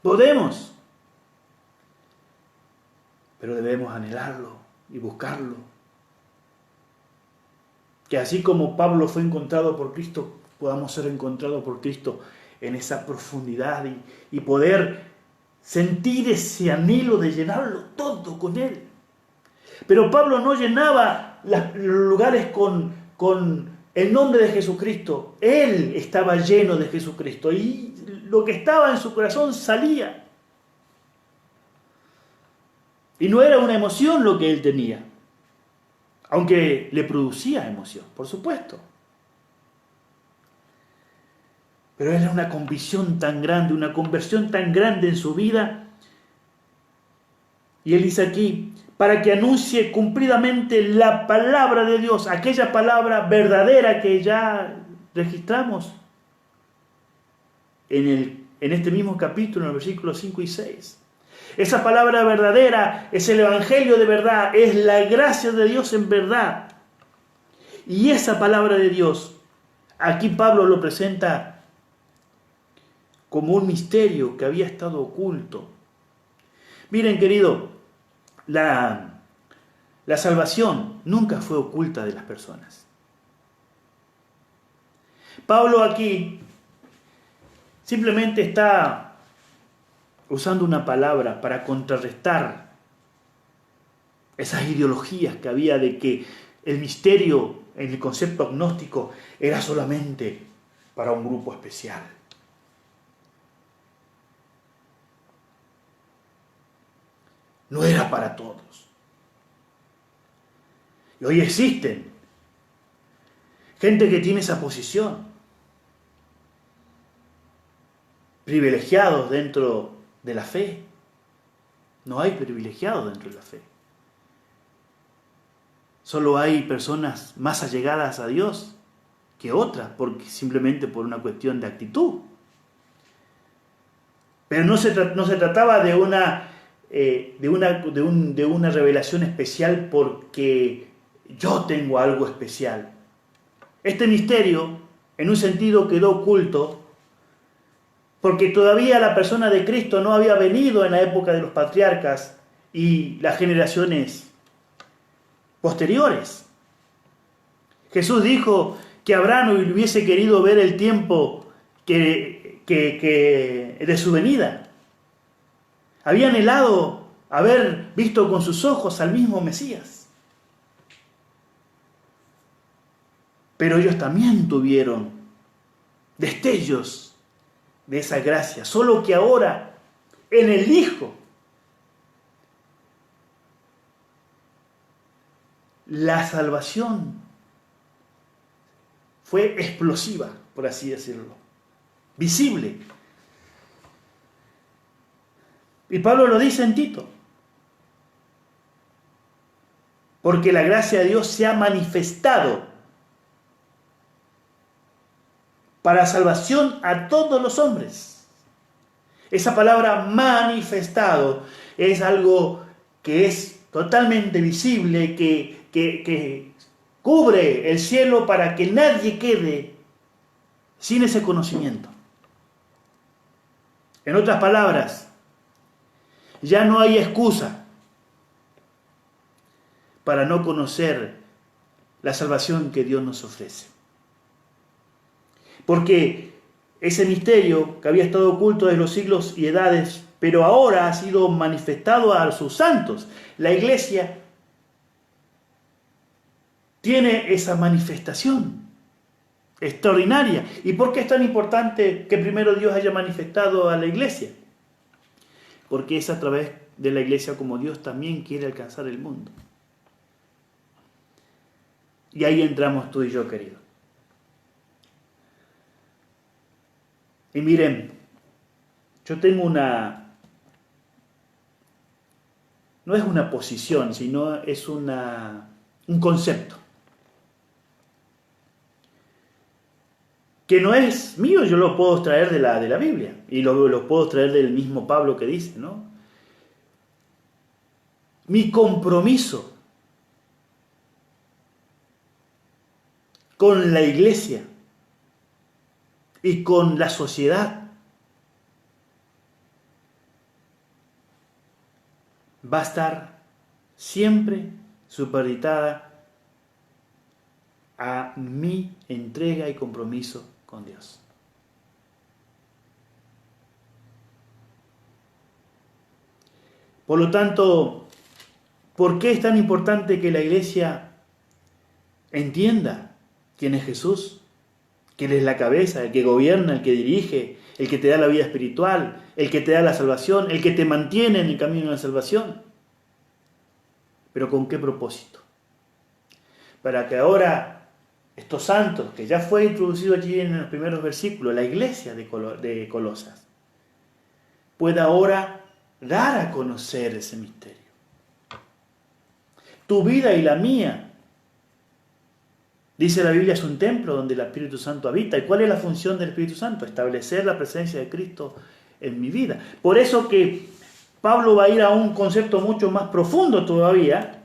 Podemos. Pero debemos anhelarlo y buscarlo. Que así como Pablo fue encontrado por Cristo, podamos ser encontrados por Cristo en esa profundidad y poder sentir ese anhelo de llenarlo todo con Él. Pero Pablo no llenaba los lugares con el nombre de Jesucristo. Él estaba lleno de Jesucristo y lo que estaba en su corazón salía. Y no era una emoción lo que él tenía, aunque le producía emoción, por supuesto. Pero era una convicción tan grande, una conversión tan grande en su vida. Y él dice aquí, para que anuncie cumplidamente la palabra de Dios, aquella palabra verdadera que ya registramos en este mismo capítulo, en el versículo 5 y 6. Esa palabra verdadera es el Evangelio de verdad, es la gracia de Dios en verdad. Y esa palabra de Dios, aquí Pablo lo presenta como un misterio que había estado oculto. Miren, querido, la salvación nunca fue oculta de las personas. Pablo aquí simplemente está usando una palabra para contrarrestar esas ideologías que había de que el misterio en el concepto gnóstico era solamente para un grupo especial. No era para todos. Y hoy existen gente que tiene esa posición, privilegiados dentro de la fe. No hay privilegiados dentro de la fe. Solo hay personas más allegadas a Dios que otras, simplemente por una cuestión de actitud. Pero no se trataba de una revelación especial porque yo tengo algo especial. Este misterio, en un sentido, quedó oculto porque todavía la persona de Cristo no había venido en la época de los patriarcas y las generaciones posteriores. Jesús dijo que Abraham hubiese querido ver el tiempo de su venida. Había anhelado haber visto con sus ojos al mismo Mesías. Pero ellos también tuvieron destellos de esa gracia, solo que ahora en el Hijo la salvación fue explosiva, por así decirlo, visible. Y Pablo lo dice en Tito, porque la gracia de Dios se ha manifestado para salvación a todos los hombres. Esa palabra manifestado es algo que es totalmente visible, que cubre el cielo para que nadie quede sin ese conocimiento. En otras palabras, ya no hay excusa para no conocer la salvación que Dios nos ofrece. Porque ese misterio que había estado oculto desde los siglos y edades, pero ahora ha sido manifestado a sus santos. La iglesia tiene esa manifestación extraordinaria. ¿Y por qué es tan importante que primero Dios haya manifestado a la iglesia? Porque es a través de la iglesia como Dios también quiere alcanzar el mundo. Y ahí entramos tú y yo, querido. Y miren, yo tengo no es una posición, sino es un concepto. Que no es mío, yo lo puedo traer de la Biblia. Y lo puedo traer del mismo Pablo que dice, ¿no? Mi compromiso con la iglesia y con la sociedad va a estar siempre supeditada a mi entrega y compromiso con Dios. Por lo tanto, ¿por qué es tan importante que la iglesia entienda quién es Jesús? Que Él es la cabeza, el que gobierna, el que dirige, el que te da la vida espiritual, el que te da la salvación, el que te mantiene en el camino de la salvación. ¿Pero con qué propósito? Para que ahora estos santos, que ya fue introducido allí en los primeros versículos, la iglesia de Colosas, pueda ahora dar a conocer ese misterio. Tu vida y la mía, dice la Biblia, es un templo donde el Espíritu Santo habita. ¿Y cuál es la función del Espíritu Santo? Establecer la presencia de Cristo en mi vida. Por eso que Pablo va a ir a un concepto mucho más profundo todavía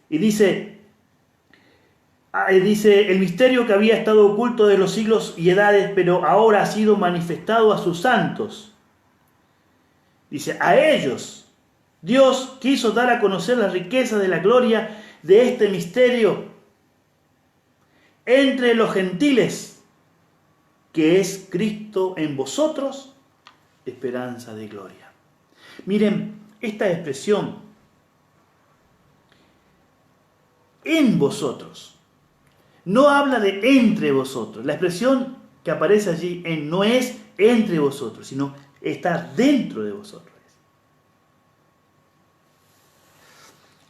y dice, el misterio que había estado oculto de los siglos y edades, pero ahora ha sido manifestado a sus santos. Dice, a ellos Dios quiso dar a conocer la riqueza de la gloria de este misterio entre los gentiles, que es Cristo en vosotros, esperanza de gloria. Miren, esta expresión, en vosotros, no habla de entre vosotros. La expresión que aparece allí no es entre vosotros, sino está dentro de vosotros.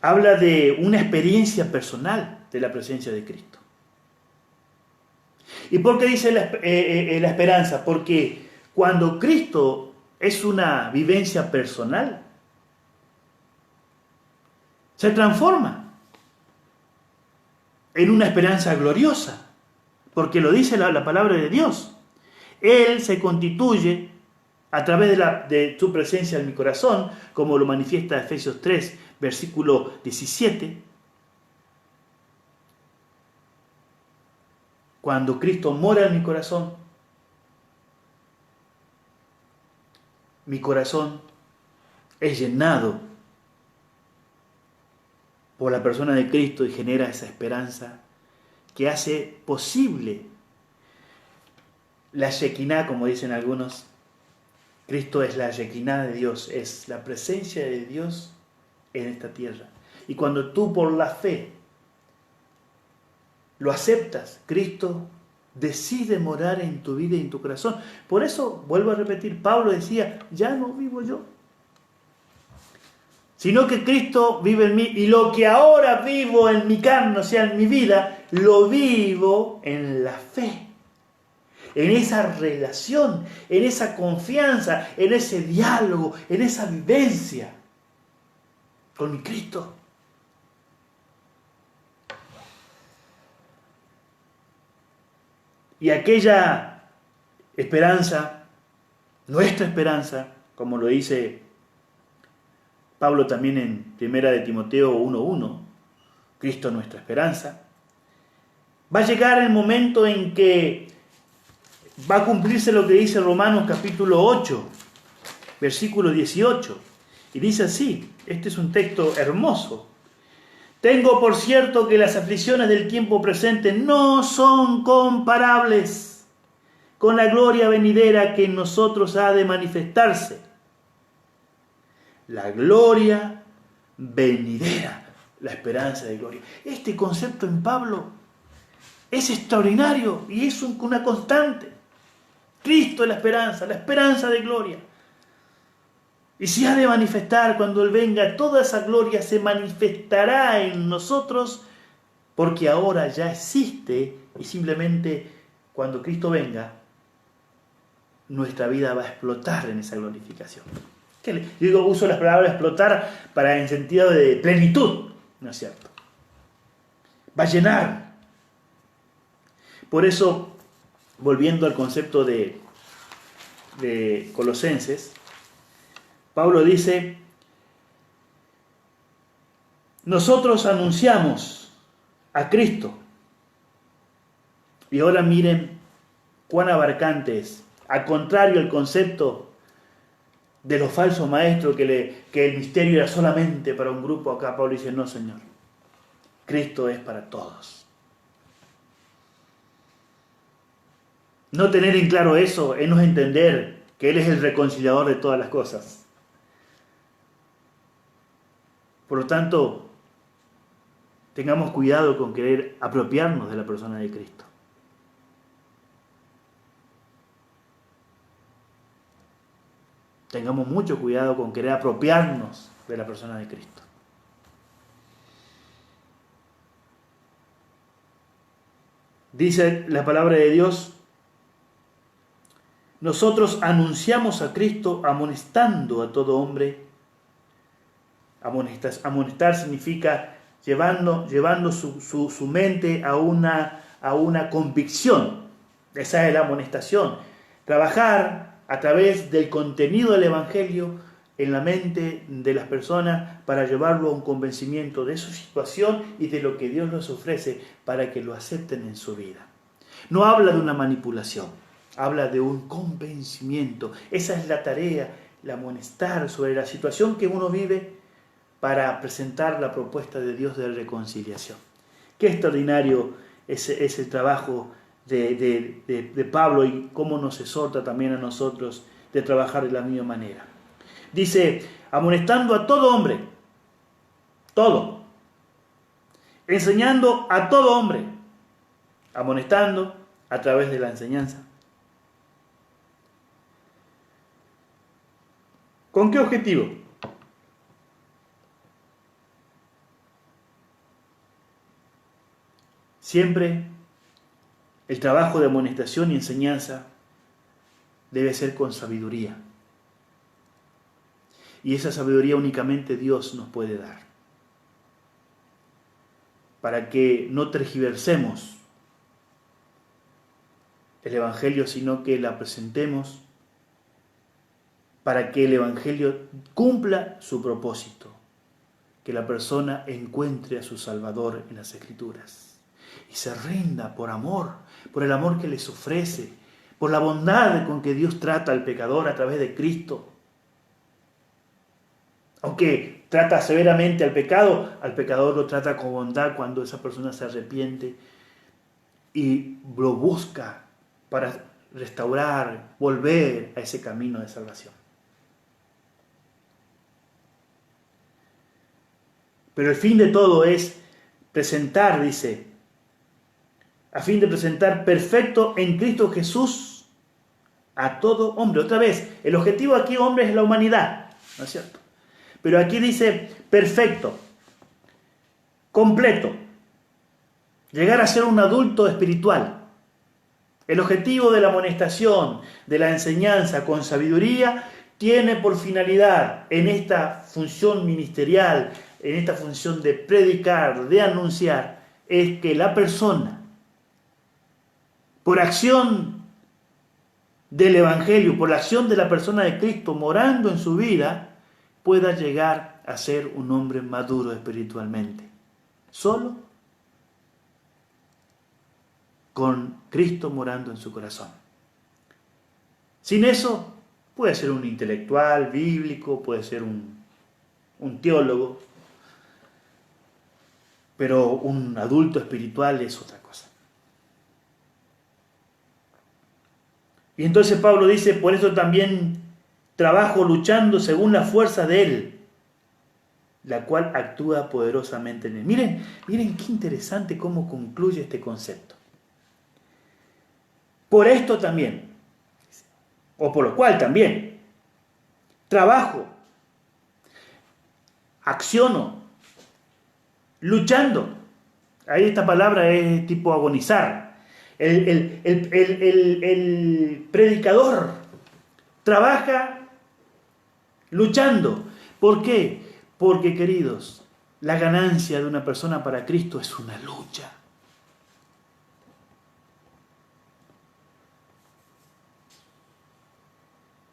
Habla de una experiencia personal de la presencia de Cristo. ¿Y por qué dice la esperanza? Porque cuando Cristo es una vivencia personal, se transforma en una esperanza gloriosa, porque lo dice la palabra de Dios. Él se constituye a través de su presencia en mi corazón, como lo manifiesta Efesios 3, versículo 17. Cuando Cristo mora en mi corazón es llenado por la persona de Cristo y genera esa esperanza que hace posible la Shekinah, como dicen algunos. Cristo es la Shekinah de Dios, es la presencia de Dios en esta tierra. Y cuando tú por la fe lo aceptas, Cristo decide morar en tu vida y en tu corazón. Por eso, vuelvo a repetir, Pablo decía, ya no vivo yo, sino que Cristo vive en mí, y lo que ahora vivo en mi carne, o sea, en mi vida, lo vivo en la fe, en esa relación, en esa confianza, en ese diálogo, en esa vivencia con mi Cristo. Y aquella esperanza, nuestra esperanza, como lo dice Pablo también en 1 de Timoteo 1:1, Cristo nuestra esperanza, va a llegar el momento en que va a cumplirse lo que dice Romanos capítulo 8, versículo 18. Y dice así, este es un texto hermoso. Tengo por cierto que las aflicciones del tiempo presente no son comparables con la gloria venidera que en nosotros ha de manifestarse. La gloria venidera, la esperanza de gloria. Este concepto en Pablo es extraordinario y es una constante. Cristo es la esperanza de gloria. Y se ha de manifestar cuando Él venga, toda esa gloria se manifestará en nosotros, porque ahora ya existe y simplemente cuando Cristo venga, nuestra vida va a explotar en esa glorificación. Yo digo, uso la palabra explotar en sentido de plenitud, ¿no es cierto? Va a llenar. Por eso, volviendo al concepto de Colosenses, Pablo dice, nosotros anunciamos a Cristo. Y ahora miren cuán abarcante es. Al contrario, el concepto de los falsos maestros, que el misterio era solamente para un grupo, acá Pablo dice, no, Señor, Cristo es para todos. No tener en claro eso es no entender que Él es el reconciliador de todas las cosas. Por lo tanto, tengamos cuidado con querer apropiarnos de la persona de Cristo. Tengamos mucho cuidado con querer apropiarnos de la persona de Cristo. Dice la palabra de Dios, nosotros anunciamos a Cristo amonestando a todo hombre. Amonestar significa llevando su mente a una convicción. Esa es la amonestación. Trabajar a través del contenido del Evangelio en la mente de las personas para llevarlo a un convencimiento de su situación y de lo que Dios les ofrece para que lo acepten en su vida. No habla de una manipulación, habla de un convencimiento. Esa es la tarea, el amonestar sobre la situación que uno vive para presentar la propuesta de Dios de reconciliación. Qué extraordinario es el trabajo de Pablo y cómo nos exhorta también a nosotros de trabajar de la misma manera. Dice, amonestando a todo hombre, todo, enseñando a todo hombre, amonestando a través de la enseñanza. ¿Con qué objetivo? Siempre el trabajo de amonestación y enseñanza debe ser con sabiduría. Y esa sabiduría únicamente Dios nos puede dar. Para que no tergiversemos el Evangelio, sino que la presentemos para que el Evangelio cumpla su propósito, que la persona encuentre a su Salvador en las Escrituras. y se rinda por amor, por el amor que les ofrece, por la bondad con que Dios trata al pecador a través de Cristo. Aunque trata severamente al pecado, al pecador lo trata con bondad cuando esa persona se arrepiente y lo busca para restaurar, volver a ese camino de salvación. Pero el fin de todo es presentar, dice, a fin de presentar perfecto en Cristo Jesús a todo hombre. Otra vez, el objetivo aquí, hombre, es la humanidad, ¿no es cierto? Pero aquí dice perfecto, completo, llegar a ser un adulto espiritual. El objetivo de la amonestación, de la enseñanza con sabiduría, tiene por finalidad en esta función ministerial, en esta función de predicar, de anunciar, es que la persona, por acción del Evangelio, por la acción de la persona de Cristo morando en su vida, pueda llegar a ser un hombre maduro espiritualmente. Solo con Cristo morando en su corazón. Sin eso, puede ser un intelectual bíblico, puede ser un teólogo, pero un adulto espiritual es otra cosa. Y entonces Pablo dice, por eso también trabajo luchando según la fuerza de Él, la cual actúa poderosamente en Él. Miren qué interesante cómo concluye este concepto. Por esto también, o por lo cual también, trabajo, acciono, luchando. Ahí esta palabra es tipo agonizar. El predicador trabaja luchando. ¿Por qué? Porque, queridos, la ganancia de una persona para Cristo es una lucha.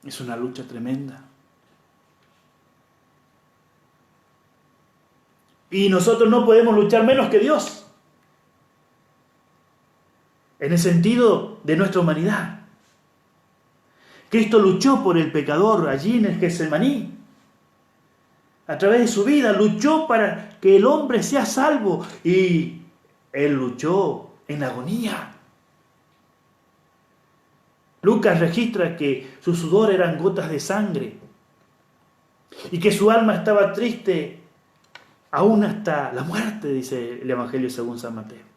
Es una lucha tremenda. Y nosotros no podemos luchar menos que Dios. En el sentido de nuestra humanidad. Cristo luchó por el pecador allí en el Getsemaní. A través de su vida luchó para que el hombre sea salvo. Y Él luchó en agonía. Lucas registra que su sudor eran gotas de sangre. Y que su alma estaba triste aún hasta la muerte, dice el Evangelio según San Mateo.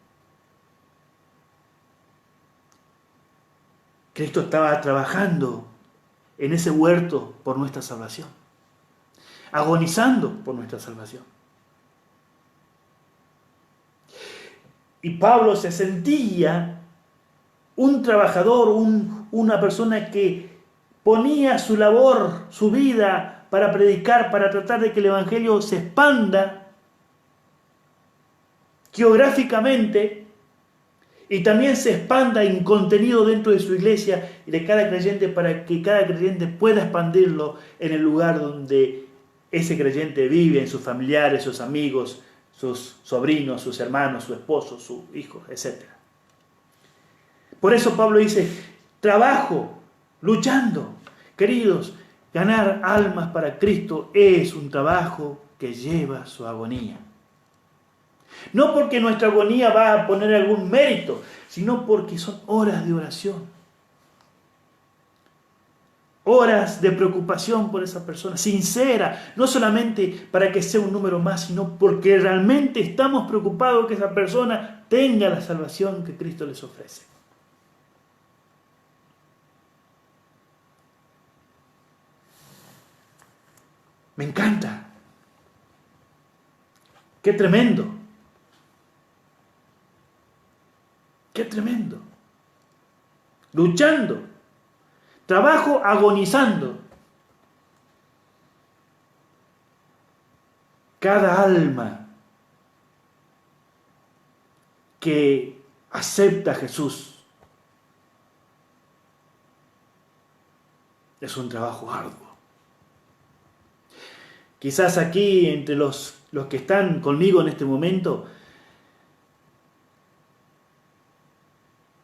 Cristo estaba trabajando en ese huerto por nuestra salvación, agonizando por nuestra salvación. Y Pablo se sentía un trabajador, una persona que ponía su labor, su vida para predicar, para tratar de que el Evangelio se expanda geográficamente y también se expanda en contenido dentro de su iglesia y de cada creyente para que cada creyente pueda expandirlo en el lugar donde ese creyente vive, en sus familiares, sus amigos, sus sobrinos, sus hermanos, su esposo, sus hijos, etc. Por eso Pablo dice, trabajo, luchando. Queridos, ganar almas para Cristo es un trabajo que lleva su agonía. No porque nuestra agonía va a poner algún mérito, sino porque son horas de oración. Horas de preocupación por esa persona, sincera, no solamente para que sea un número más, sino porque realmente estamos preocupados que esa persona tenga la salvación que Cristo les ofrece. Me encanta. ¡Qué tremendo! ¡Qué tremendo! Luchando. Trabajo agonizando. Cada alma que acepta a Jesús es un trabajo arduo. Quizás aquí, entre los que están conmigo en este momento,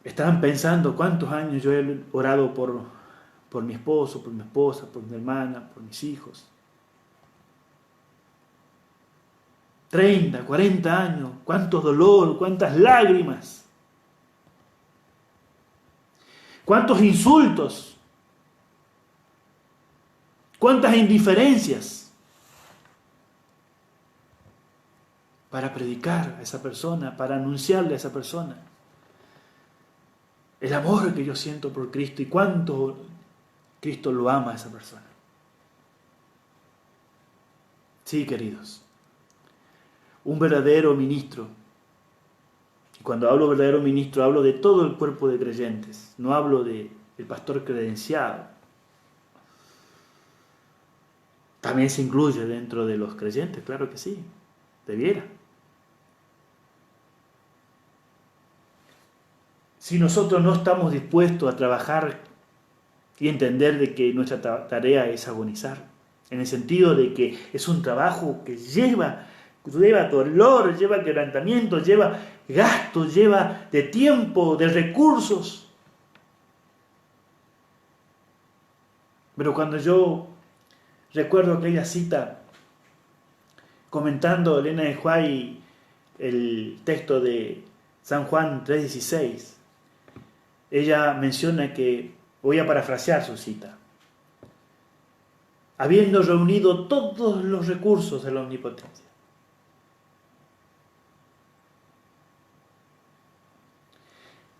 Estarán pensando cuántos años yo he orado por mi esposo, por mi esposa, por mi hermana, por mis hijos. 30, 40 años, cuánto dolor, cuántas lágrimas, cuántos insultos, cuántas indiferencias para predicar a esa persona, para anunciarle a esa persona el amor que yo siento por Cristo y cuánto Cristo lo ama a esa persona. Sí, queridos, un verdadero ministro, y cuando hablo verdadero ministro hablo de todo el cuerpo de creyentes, no hablo del pastor credenciado. También se incluye dentro de los creyentes, claro que sí, debiera. Si nosotros no estamos dispuestos a trabajar y entender de que nuestra tarea es agonizar, en el sentido de que es un trabajo que lleva dolor, lleva quebrantamiento, lleva gasto, lleva de tiempo, de recursos. Pero cuando yo recuerdo aquella cita comentando Elena de White el texto de San Juan 3:16, ella menciona que, voy a parafrasear su cita, habiendo reunido todos los recursos de la omnipotencia.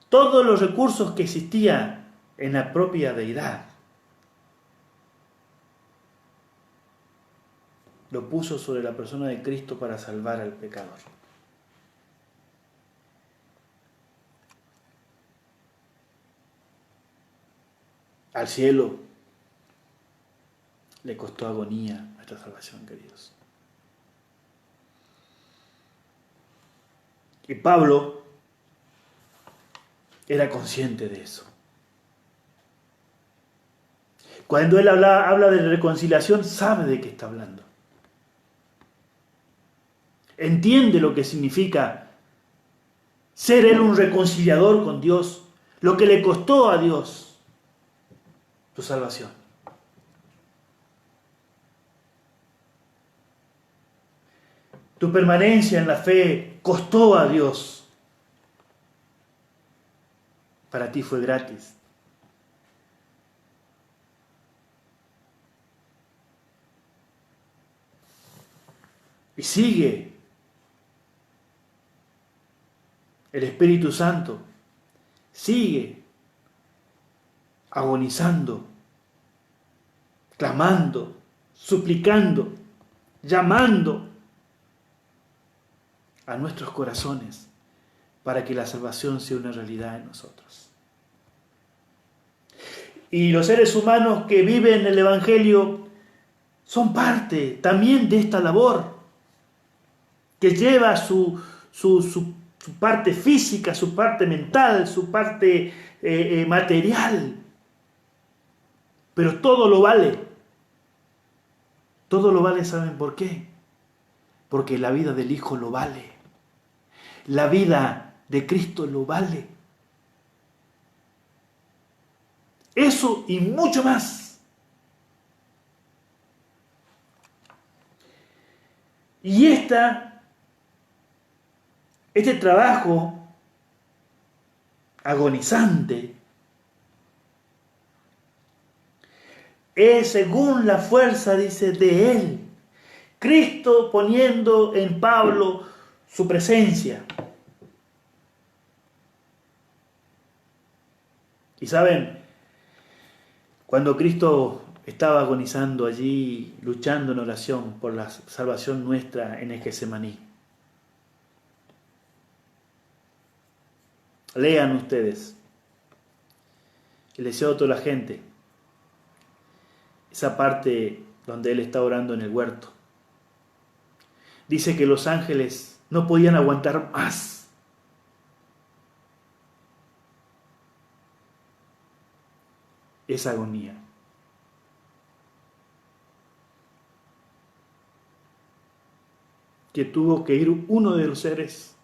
Todos los recursos que existían en la propia deidad, lo puso sobre la persona de Cristo para salvar al pecador. Al cielo le costó agonía nuestra salvación, queridos. Y Pablo era consciente de eso. Cuando él habla de reconciliación, sabe de qué está hablando. Entiende lo que significa ser él un reconciliador con Dios, lo que le costó a Dios tu salvación. Tu permanencia en la fe costó a Dios. Para ti fue gratis. Y sigue el Espíritu Santo, sigue agonizando, clamando, suplicando, llamando a nuestros corazones para que la salvación sea una realidad en nosotros. Y los seres humanos que viven el Evangelio son parte también de esta labor, que lleva su parte física, su parte mental, su parte material. Pero todo lo vale. Todo lo vale, ¿saben por qué? Porque la vida del Hijo lo vale. La vida de Cristo lo vale. Eso y mucho más. Y este trabajo agonizante es según la fuerza, dice, de Él. Cristo poniendo en Pablo su presencia. Y saben, cuando Cristo estaba agonizando allí, luchando en oración por la salvación nuestra en el Getsemaní, lean ustedes el deseo de toda la gente, esa parte donde Él está orando en el huerto. Dice que los ángeles no podían aguantar más. Esa agonía. Que tuvo que ir uno de los seres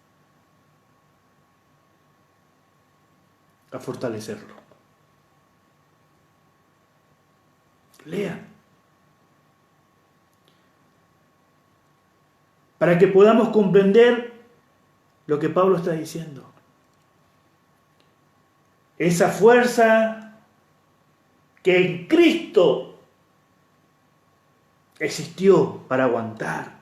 a fortalecerlo. Lean. Para que podamos comprender lo que Pablo está diciendo. Esa fuerza que en Cristo existió para aguantar,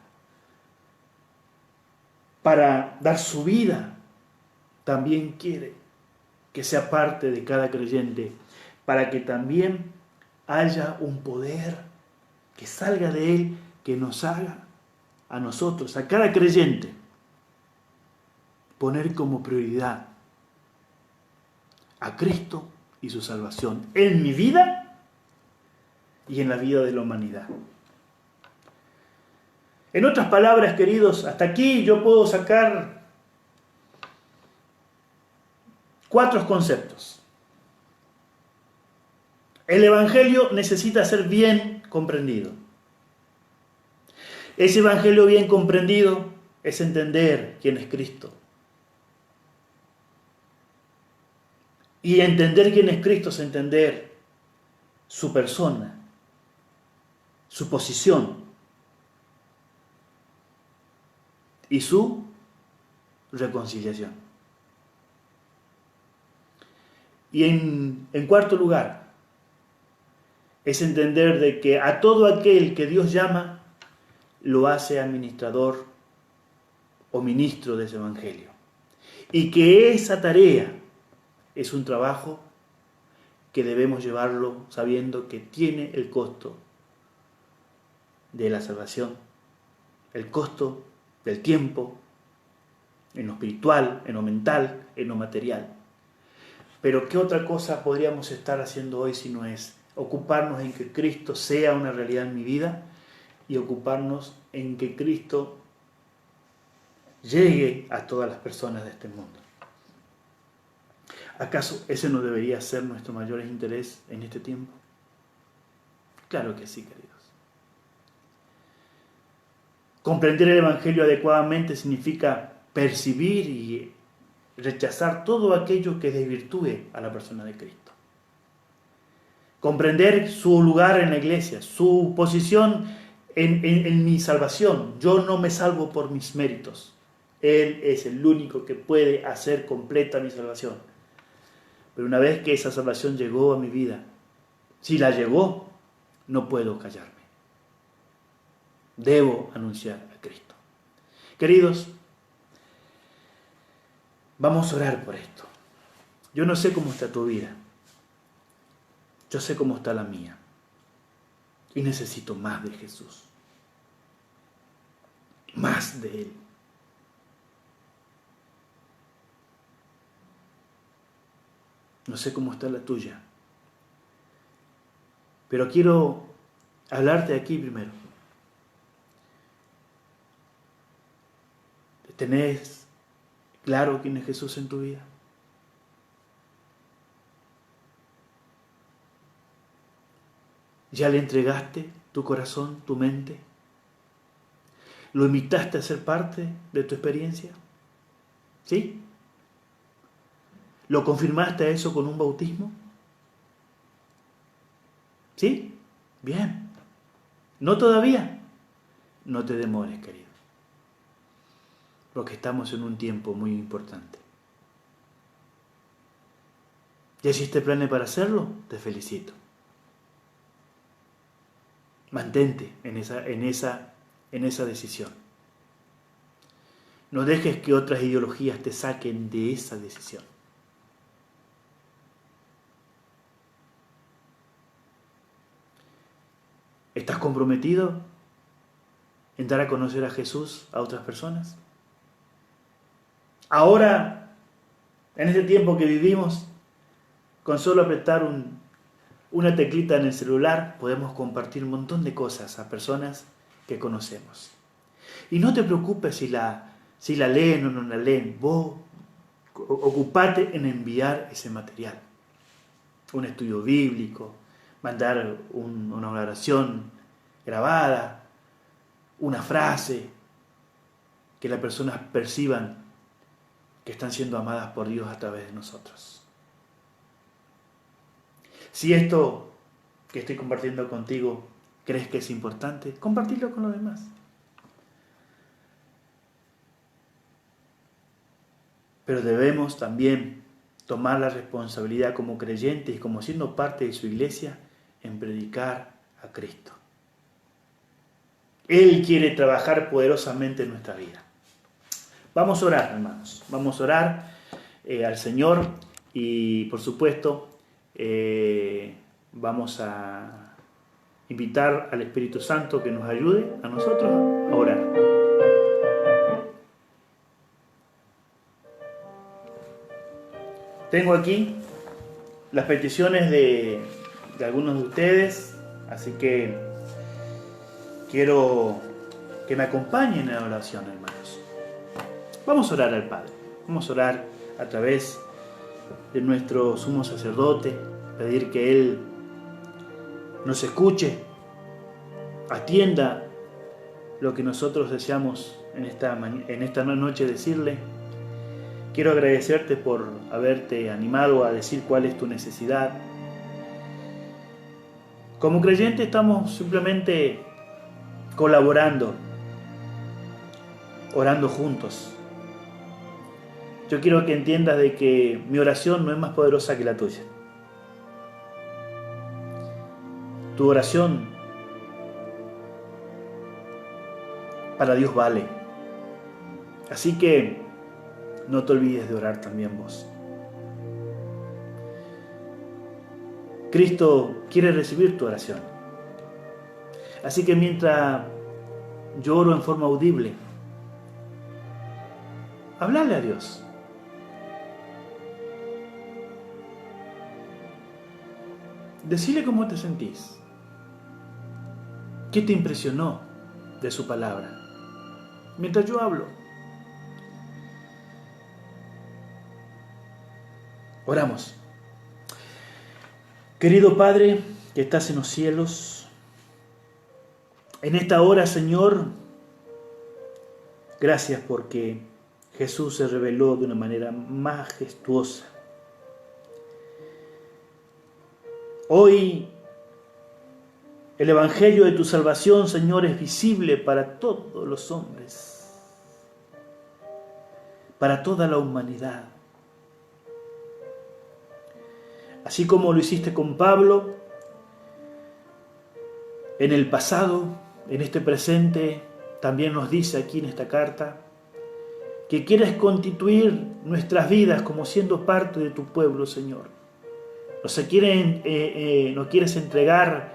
para dar su vida, también quiere que sea parte de cada creyente, para que también haya un poder que salga de Él, que nos haga a nosotros, a cada creyente, poner como prioridad a Cristo y su salvación en mi vida y en la vida de la humanidad. En otras palabras, queridos, hasta aquí yo puedo sacar 4 conceptos. El Evangelio necesita ser bien comprendido. Ese Evangelio bien comprendido es entender quién es Cristo. Y entender quién es Cristo es entender su persona, su posición y su reconciliación. Y en cuarto lugar, es entender de que a todo aquel que Dios llama, lo hace administrador o ministro de ese Evangelio. Y que esa tarea es un trabajo que debemos llevarlo sabiendo que tiene el costo de la salvación, el costo del tiempo, en lo espiritual, en lo mental, en lo material. Pero ¿qué otra cosa podríamos estar haciendo hoy si no es ocuparnos en que Cristo sea una realidad en mi vida y ocuparnos en que Cristo llegue a todas las personas de este mundo? ¿Acaso ese no debería ser nuestro mayor interés en este tiempo? Claro que sí, queridos. Comprender el Evangelio adecuadamente significa percibir y rechazar todo aquello que desvirtúe a la persona de Cristo. Comprender su lugar en la iglesia, su posición en mi salvación. Yo no me salvo por mis méritos. Él es el único que puede hacer completa mi salvación. Pero una vez que esa salvación llegó a mi vida, si la llegó, no puedo callarme. Debo anunciar a Cristo. Queridos, vamos a orar por esto. Yo no sé cómo está tu vida. Yo sé cómo está la mía. Y necesito más de Jesús. Más de Él. No sé cómo está la tuya. Pero quiero hablarte aquí primero. ¿Tenés claro quién es Jesús en tu vida? ¿Ya le entregaste tu corazón, tu mente? ¿Lo invitaste a ser parte de tu experiencia? ¿Sí? ¿Lo confirmaste a eso con un bautismo? ¿Sí? Bien. ¿No todavía? No te demores, querido. Porque estamos en un tiempo muy importante. ¿Ya hiciste planes para hacerlo? Te felicito. Mantente en esa decisión. No dejes que otras ideologías te saquen de esa decisión. ¿Estás comprometido en dar a conocer a Jesús a otras personas? Ahora, en este tiempo que vivimos, con solo apretar una teclita en el celular, podemos compartir un montón de cosas a personas que conocemos. Y no te preocupes si la leen o no la leen. Vos ocupate en enviar ese material. Un estudio bíblico, mandar una oración grabada, una frase, que las personas perciban que están siendo amadas por Dios a través de nosotros. Si esto que estoy compartiendo contigo crees que es importante, compartirlo con los demás. Pero debemos también tomar la responsabilidad como creyentes y como siendo parte de su iglesia en predicar a Cristo. Él quiere trabajar poderosamente en nuestra vida. Vamos a orar, hermanos. Vamos a orar al Señor y, por supuesto, vamos a invitar al Espíritu Santo que nos ayude a nosotros a orar. Tengo aquí las peticiones de algunos de ustedes, así que quiero que me acompañen en la oración, hermanos. Vamos a orar al Padre, vamos a orar a través de nuestro sumo sacerdote, pedir que Él nos escuche, atienda lo que nosotros deseamos en esta noche decirle. Quiero agradecerte por haberte animado a decir cuál es tu necesidad. Como creyentes estamos simplemente colaborando, orando juntos. Yo quiero que entiendas de que mi oración no es más poderosa que la tuya. Tu oración para Dios vale. Así que no te olvides de orar también vos. Cristo quiere recibir tu oración. Así que mientras yo oro en forma audible, háblale a Dios. Decile cómo te sentís. ¿Qué te impresionó de su palabra? Mientras yo hablo. Oramos. Querido Padre, que estás en los cielos, en esta hora, Señor, gracias porque Jesús se reveló de una manera majestuosa. Hoy el Evangelio de tu salvación, Señor, es visible para todos los hombres, para toda la humanidad. Así como lo hiciste con Pablo, en el pasado, en este presente, también nos dice aquí en esta carta, que quieres constituir nuestras vidas como siendo parte de tu pueblo, Señor. Nos quieres entregar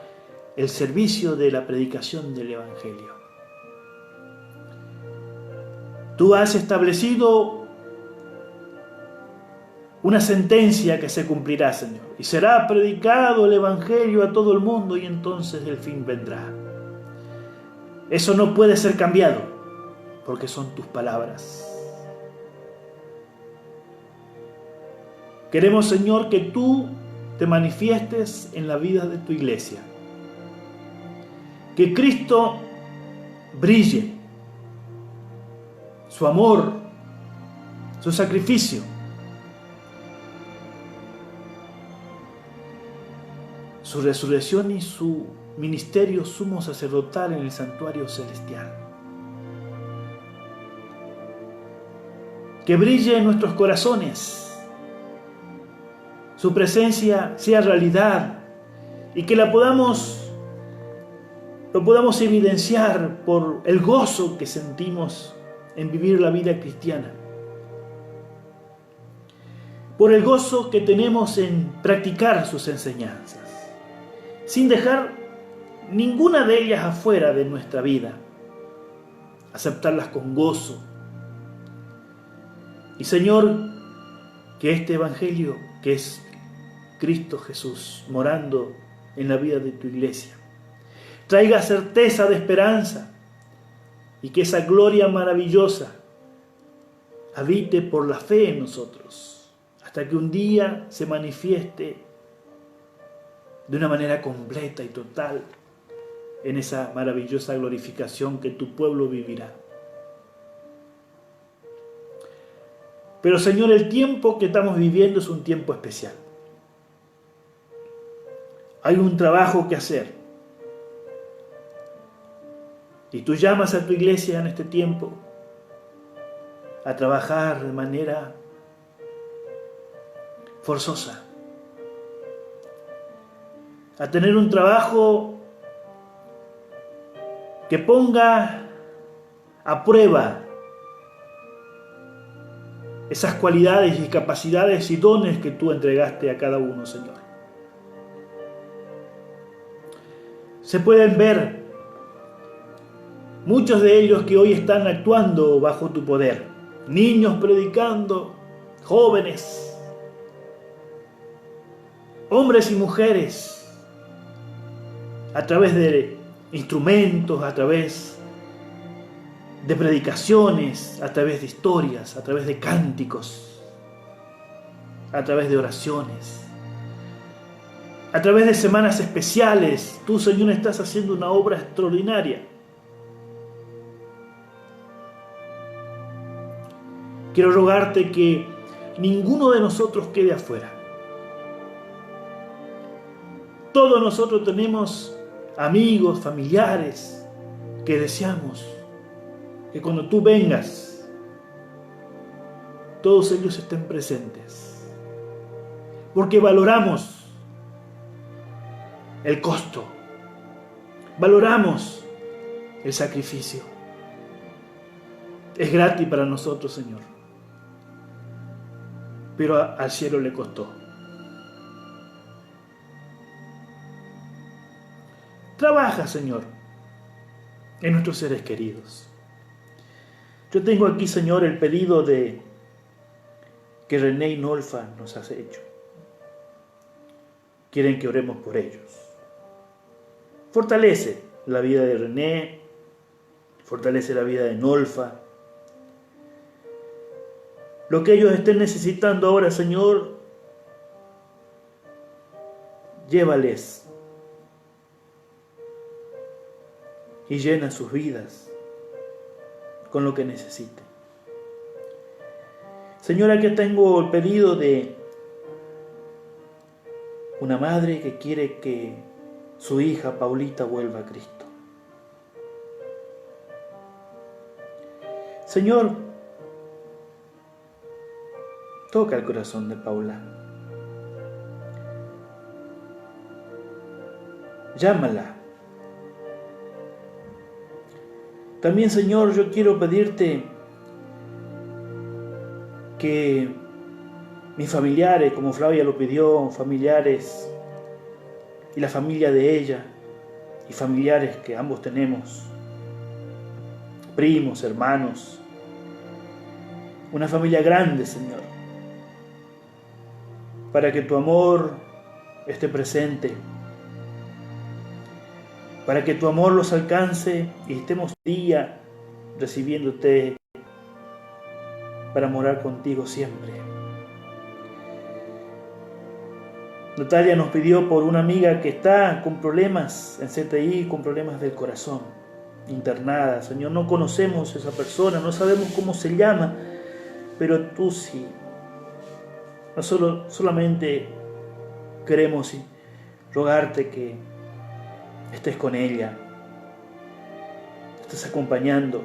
el servicio de la predicación del Evangelio. Tú has establecido una sentencia que se cumplirá, Señor, y será predicado el Evangelio a todo el mundo y entonces el fin vendrá. Eso no puede ser cambiado porque son tus palabras. Queremos, Señor, que tú te manifiestes en la vida de tu iglesia. Que Cristo brille, su amor, su sacrificio, su resurrección y su ministerio sumo sacerdotal en el santuario celestial. Que brille en nuestros corazones, su presencia sea realidad y que lo podamos evidenciar por el gozo que sentimos en vivir la vida cristiana, por el gozo que tenemos en practicar sus enseñanzas, sin dejar ninguna de ellas afuera de nuestra vida, aceptarlas con gozo. Y Señor, que este Evangelio, que es Cristo Jesús morando en la vida de tu iglesia, traiga certeza de esperanza y que esa gloria maravillosa habite por la fe en nosotros, hasta que un día se manifieste de una manera completa y total en esa maravillosa glorificación que tu pueblo vivirá. Pero Señor, el tiempo que estamos viviendo es un tiempo especial. Hay un trabajo que hacer. Y tú llamas a tu iglesia en este tiempo a trabajar de manera forzosa, a tener un trabajo que ponga a prueba esas cualidades y capacidades y dones que tú entregaste a cada uno, Señor. Se pueden ver muchos de ellos que hoy están actuando bajo tu poder. Niños predicando, jóvenes, hombres y mujeres, a través de instrumentos, a través de predicaciones, a través de historias, a través de cánticos, a través de oraciones, a través de semanas especiales. Tú, Señor, estás haciendo una obra extraordinaria. Quiero rogarte que ninguno de nosotros quede afuera. Todos nosotros tenemos amigos, familiares, que deseamos que cuando tú vengas, todos ellos estén presentes. Porque valoramos el costo, valoramos el sacrificio. Es gratis para nosotros, Señor, pero al cielo le costó. Trabaja, Señor, en nuestros seres queridos. Yo tengo aquí, Señor, el pedido que René y Nolfa nos has hecho. Quieren que oremos por ellos. Fortalece la vida de René, fortalece la vida de Nolfa. Lo que ellos estén necesitando ahora, Señor, llévales y llena sus vidas con lo que necesiten. Señor, aquí tengo el pedido de una madre que quiere que su hija Paulita vuelva a Cristo. Señor, toca el corazón de Paula. Llámala. También, Señor, yo quiero pedirte que mis familiares, como Flavia lo pidió, familiares y la familia de ella y familiares que ambos tenemos, primos, hermanos, una familia grande, Señor, para que tu amor esté presente, para que tu amor los alcance y estemos día recibiéndote para morar contigo siempre. Natalia nos pidió por una amiga que está con problemas en CTI, con problemas del corazón, internada. Señor, no conocemos a esa persona, no sabemos cómo se llama, pero tú sí. Solamente queremos rogarte que estés con ella, estés acompañando,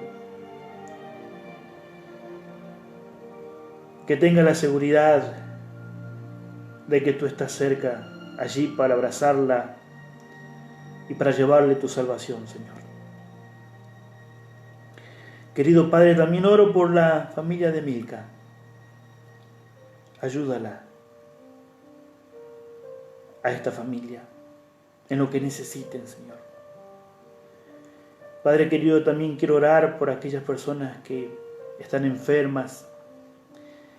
que tenga la seguridad de que tú estás cerca allí para abrazarla y para llevarle tu salvación, Señor. Querido Padre, también oro por la familia de Milka. Ayúdala a esta familia en lo que necesiten, Señor. Padre querido, también quiero orar por aquellas personas que están enfermas,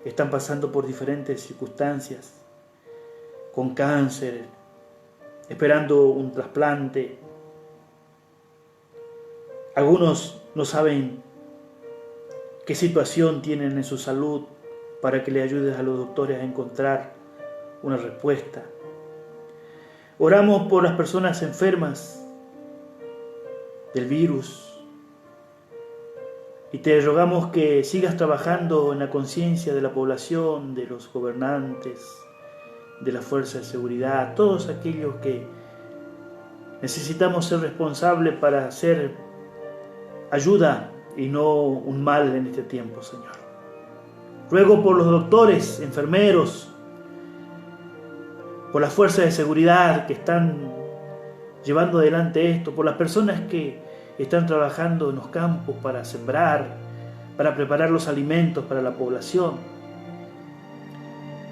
están pasando por diferentes circunstancias, con cáncer, esperando un trasplante. Algunos no saben qué situación tienen en su salud para que le ayudes a los doctores a encontrar una respuesta. Oramos por las personas enfermas del virus y te rogamos que sigas trabajando en la conciencia de la población, de los gobernantes, de la fuerza de seguridad, todos aquellos que Necesitamos ser responsables para hacer ayuda y no un mal en este tiempo, Señor. Ruego por los doctores, enfermeros, por las fuerzas de seguridad que están llevando adelante esto, por las personas que están trabajando en los campos para sembrar, para preparar los alimentos para la población,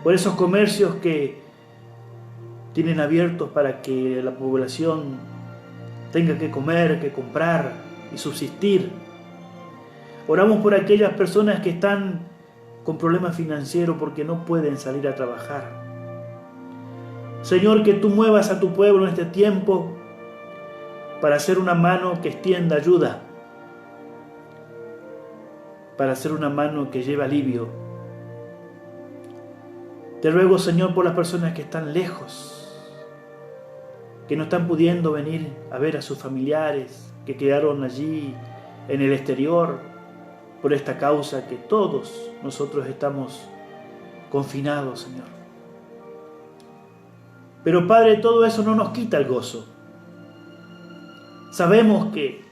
por esos comercios que tienen abiertos para que la población tenga que comer, que comprar y subsistir. Oramos por aquellas personas que están con problemas financieros porque no pueden salir a trabajar. Señor, que tú muevas a tu pueblo en este tiempo para hacer una mano que extienda ayuda, para hacer una mano que lleve alivio. Te ruego, Señor, por las personas que están lejos, que no están pudiendo venir a ver a sus familiares, que quedaron allí en el exterior, por esta causa que todos nosotros estamos confinados, Señor. Pero, Padre, todo eso no nos quita el gozo. Sabemos que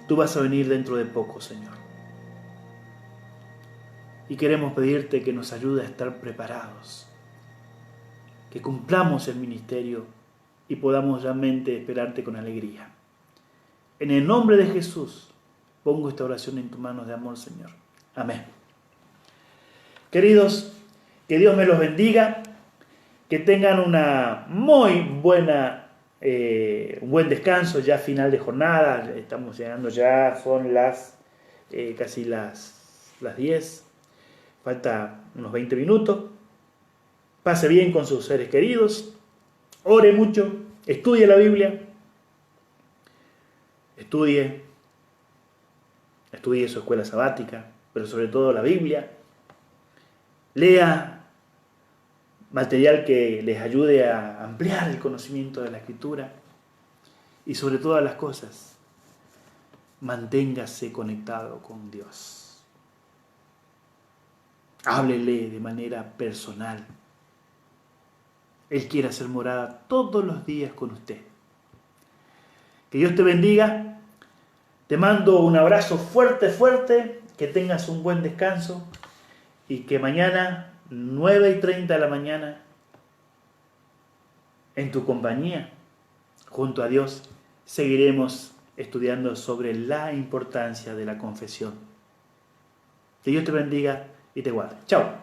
tú vas a venir dentro de poco, Señor. Y queremos pedirte que nos ayude a estar preparados, que cumplamos el ministerio y podamos realmente esperarte con alegría. En el nombre de Jesús, pongo esta oración en tus manos de amor, Señor. Amén. Queridos, que Dios me los bendiga, que tengan una muy buena, un buen descanso, ya final de jornada. Estamos llegando ya, son casi las 10. Falta unos 20 minutos. Pase bien con sus seres queridos. Ore mucho. Estudie la Biblia. Estudie su escuela sabática, pero sobre todo la Biblia. Lea material que les ayude a ampliar el conocimiento de la Escritura. Y sobre todas las cosas, manténgase conectado con Dios. Háblele de manera personal. Él quiere hacer morada todos los días con usted. Que Dios te bendiga. Te mando un abrazo fuerte, fuerte. Que tengas un buen descanso. Y que mañana, 9:30 de la mañana, en tu compañía, junto a Dios, seguiremos estudiando sobre la importancia de la confesión. Que Dios te bendiga y te guarde. Chao.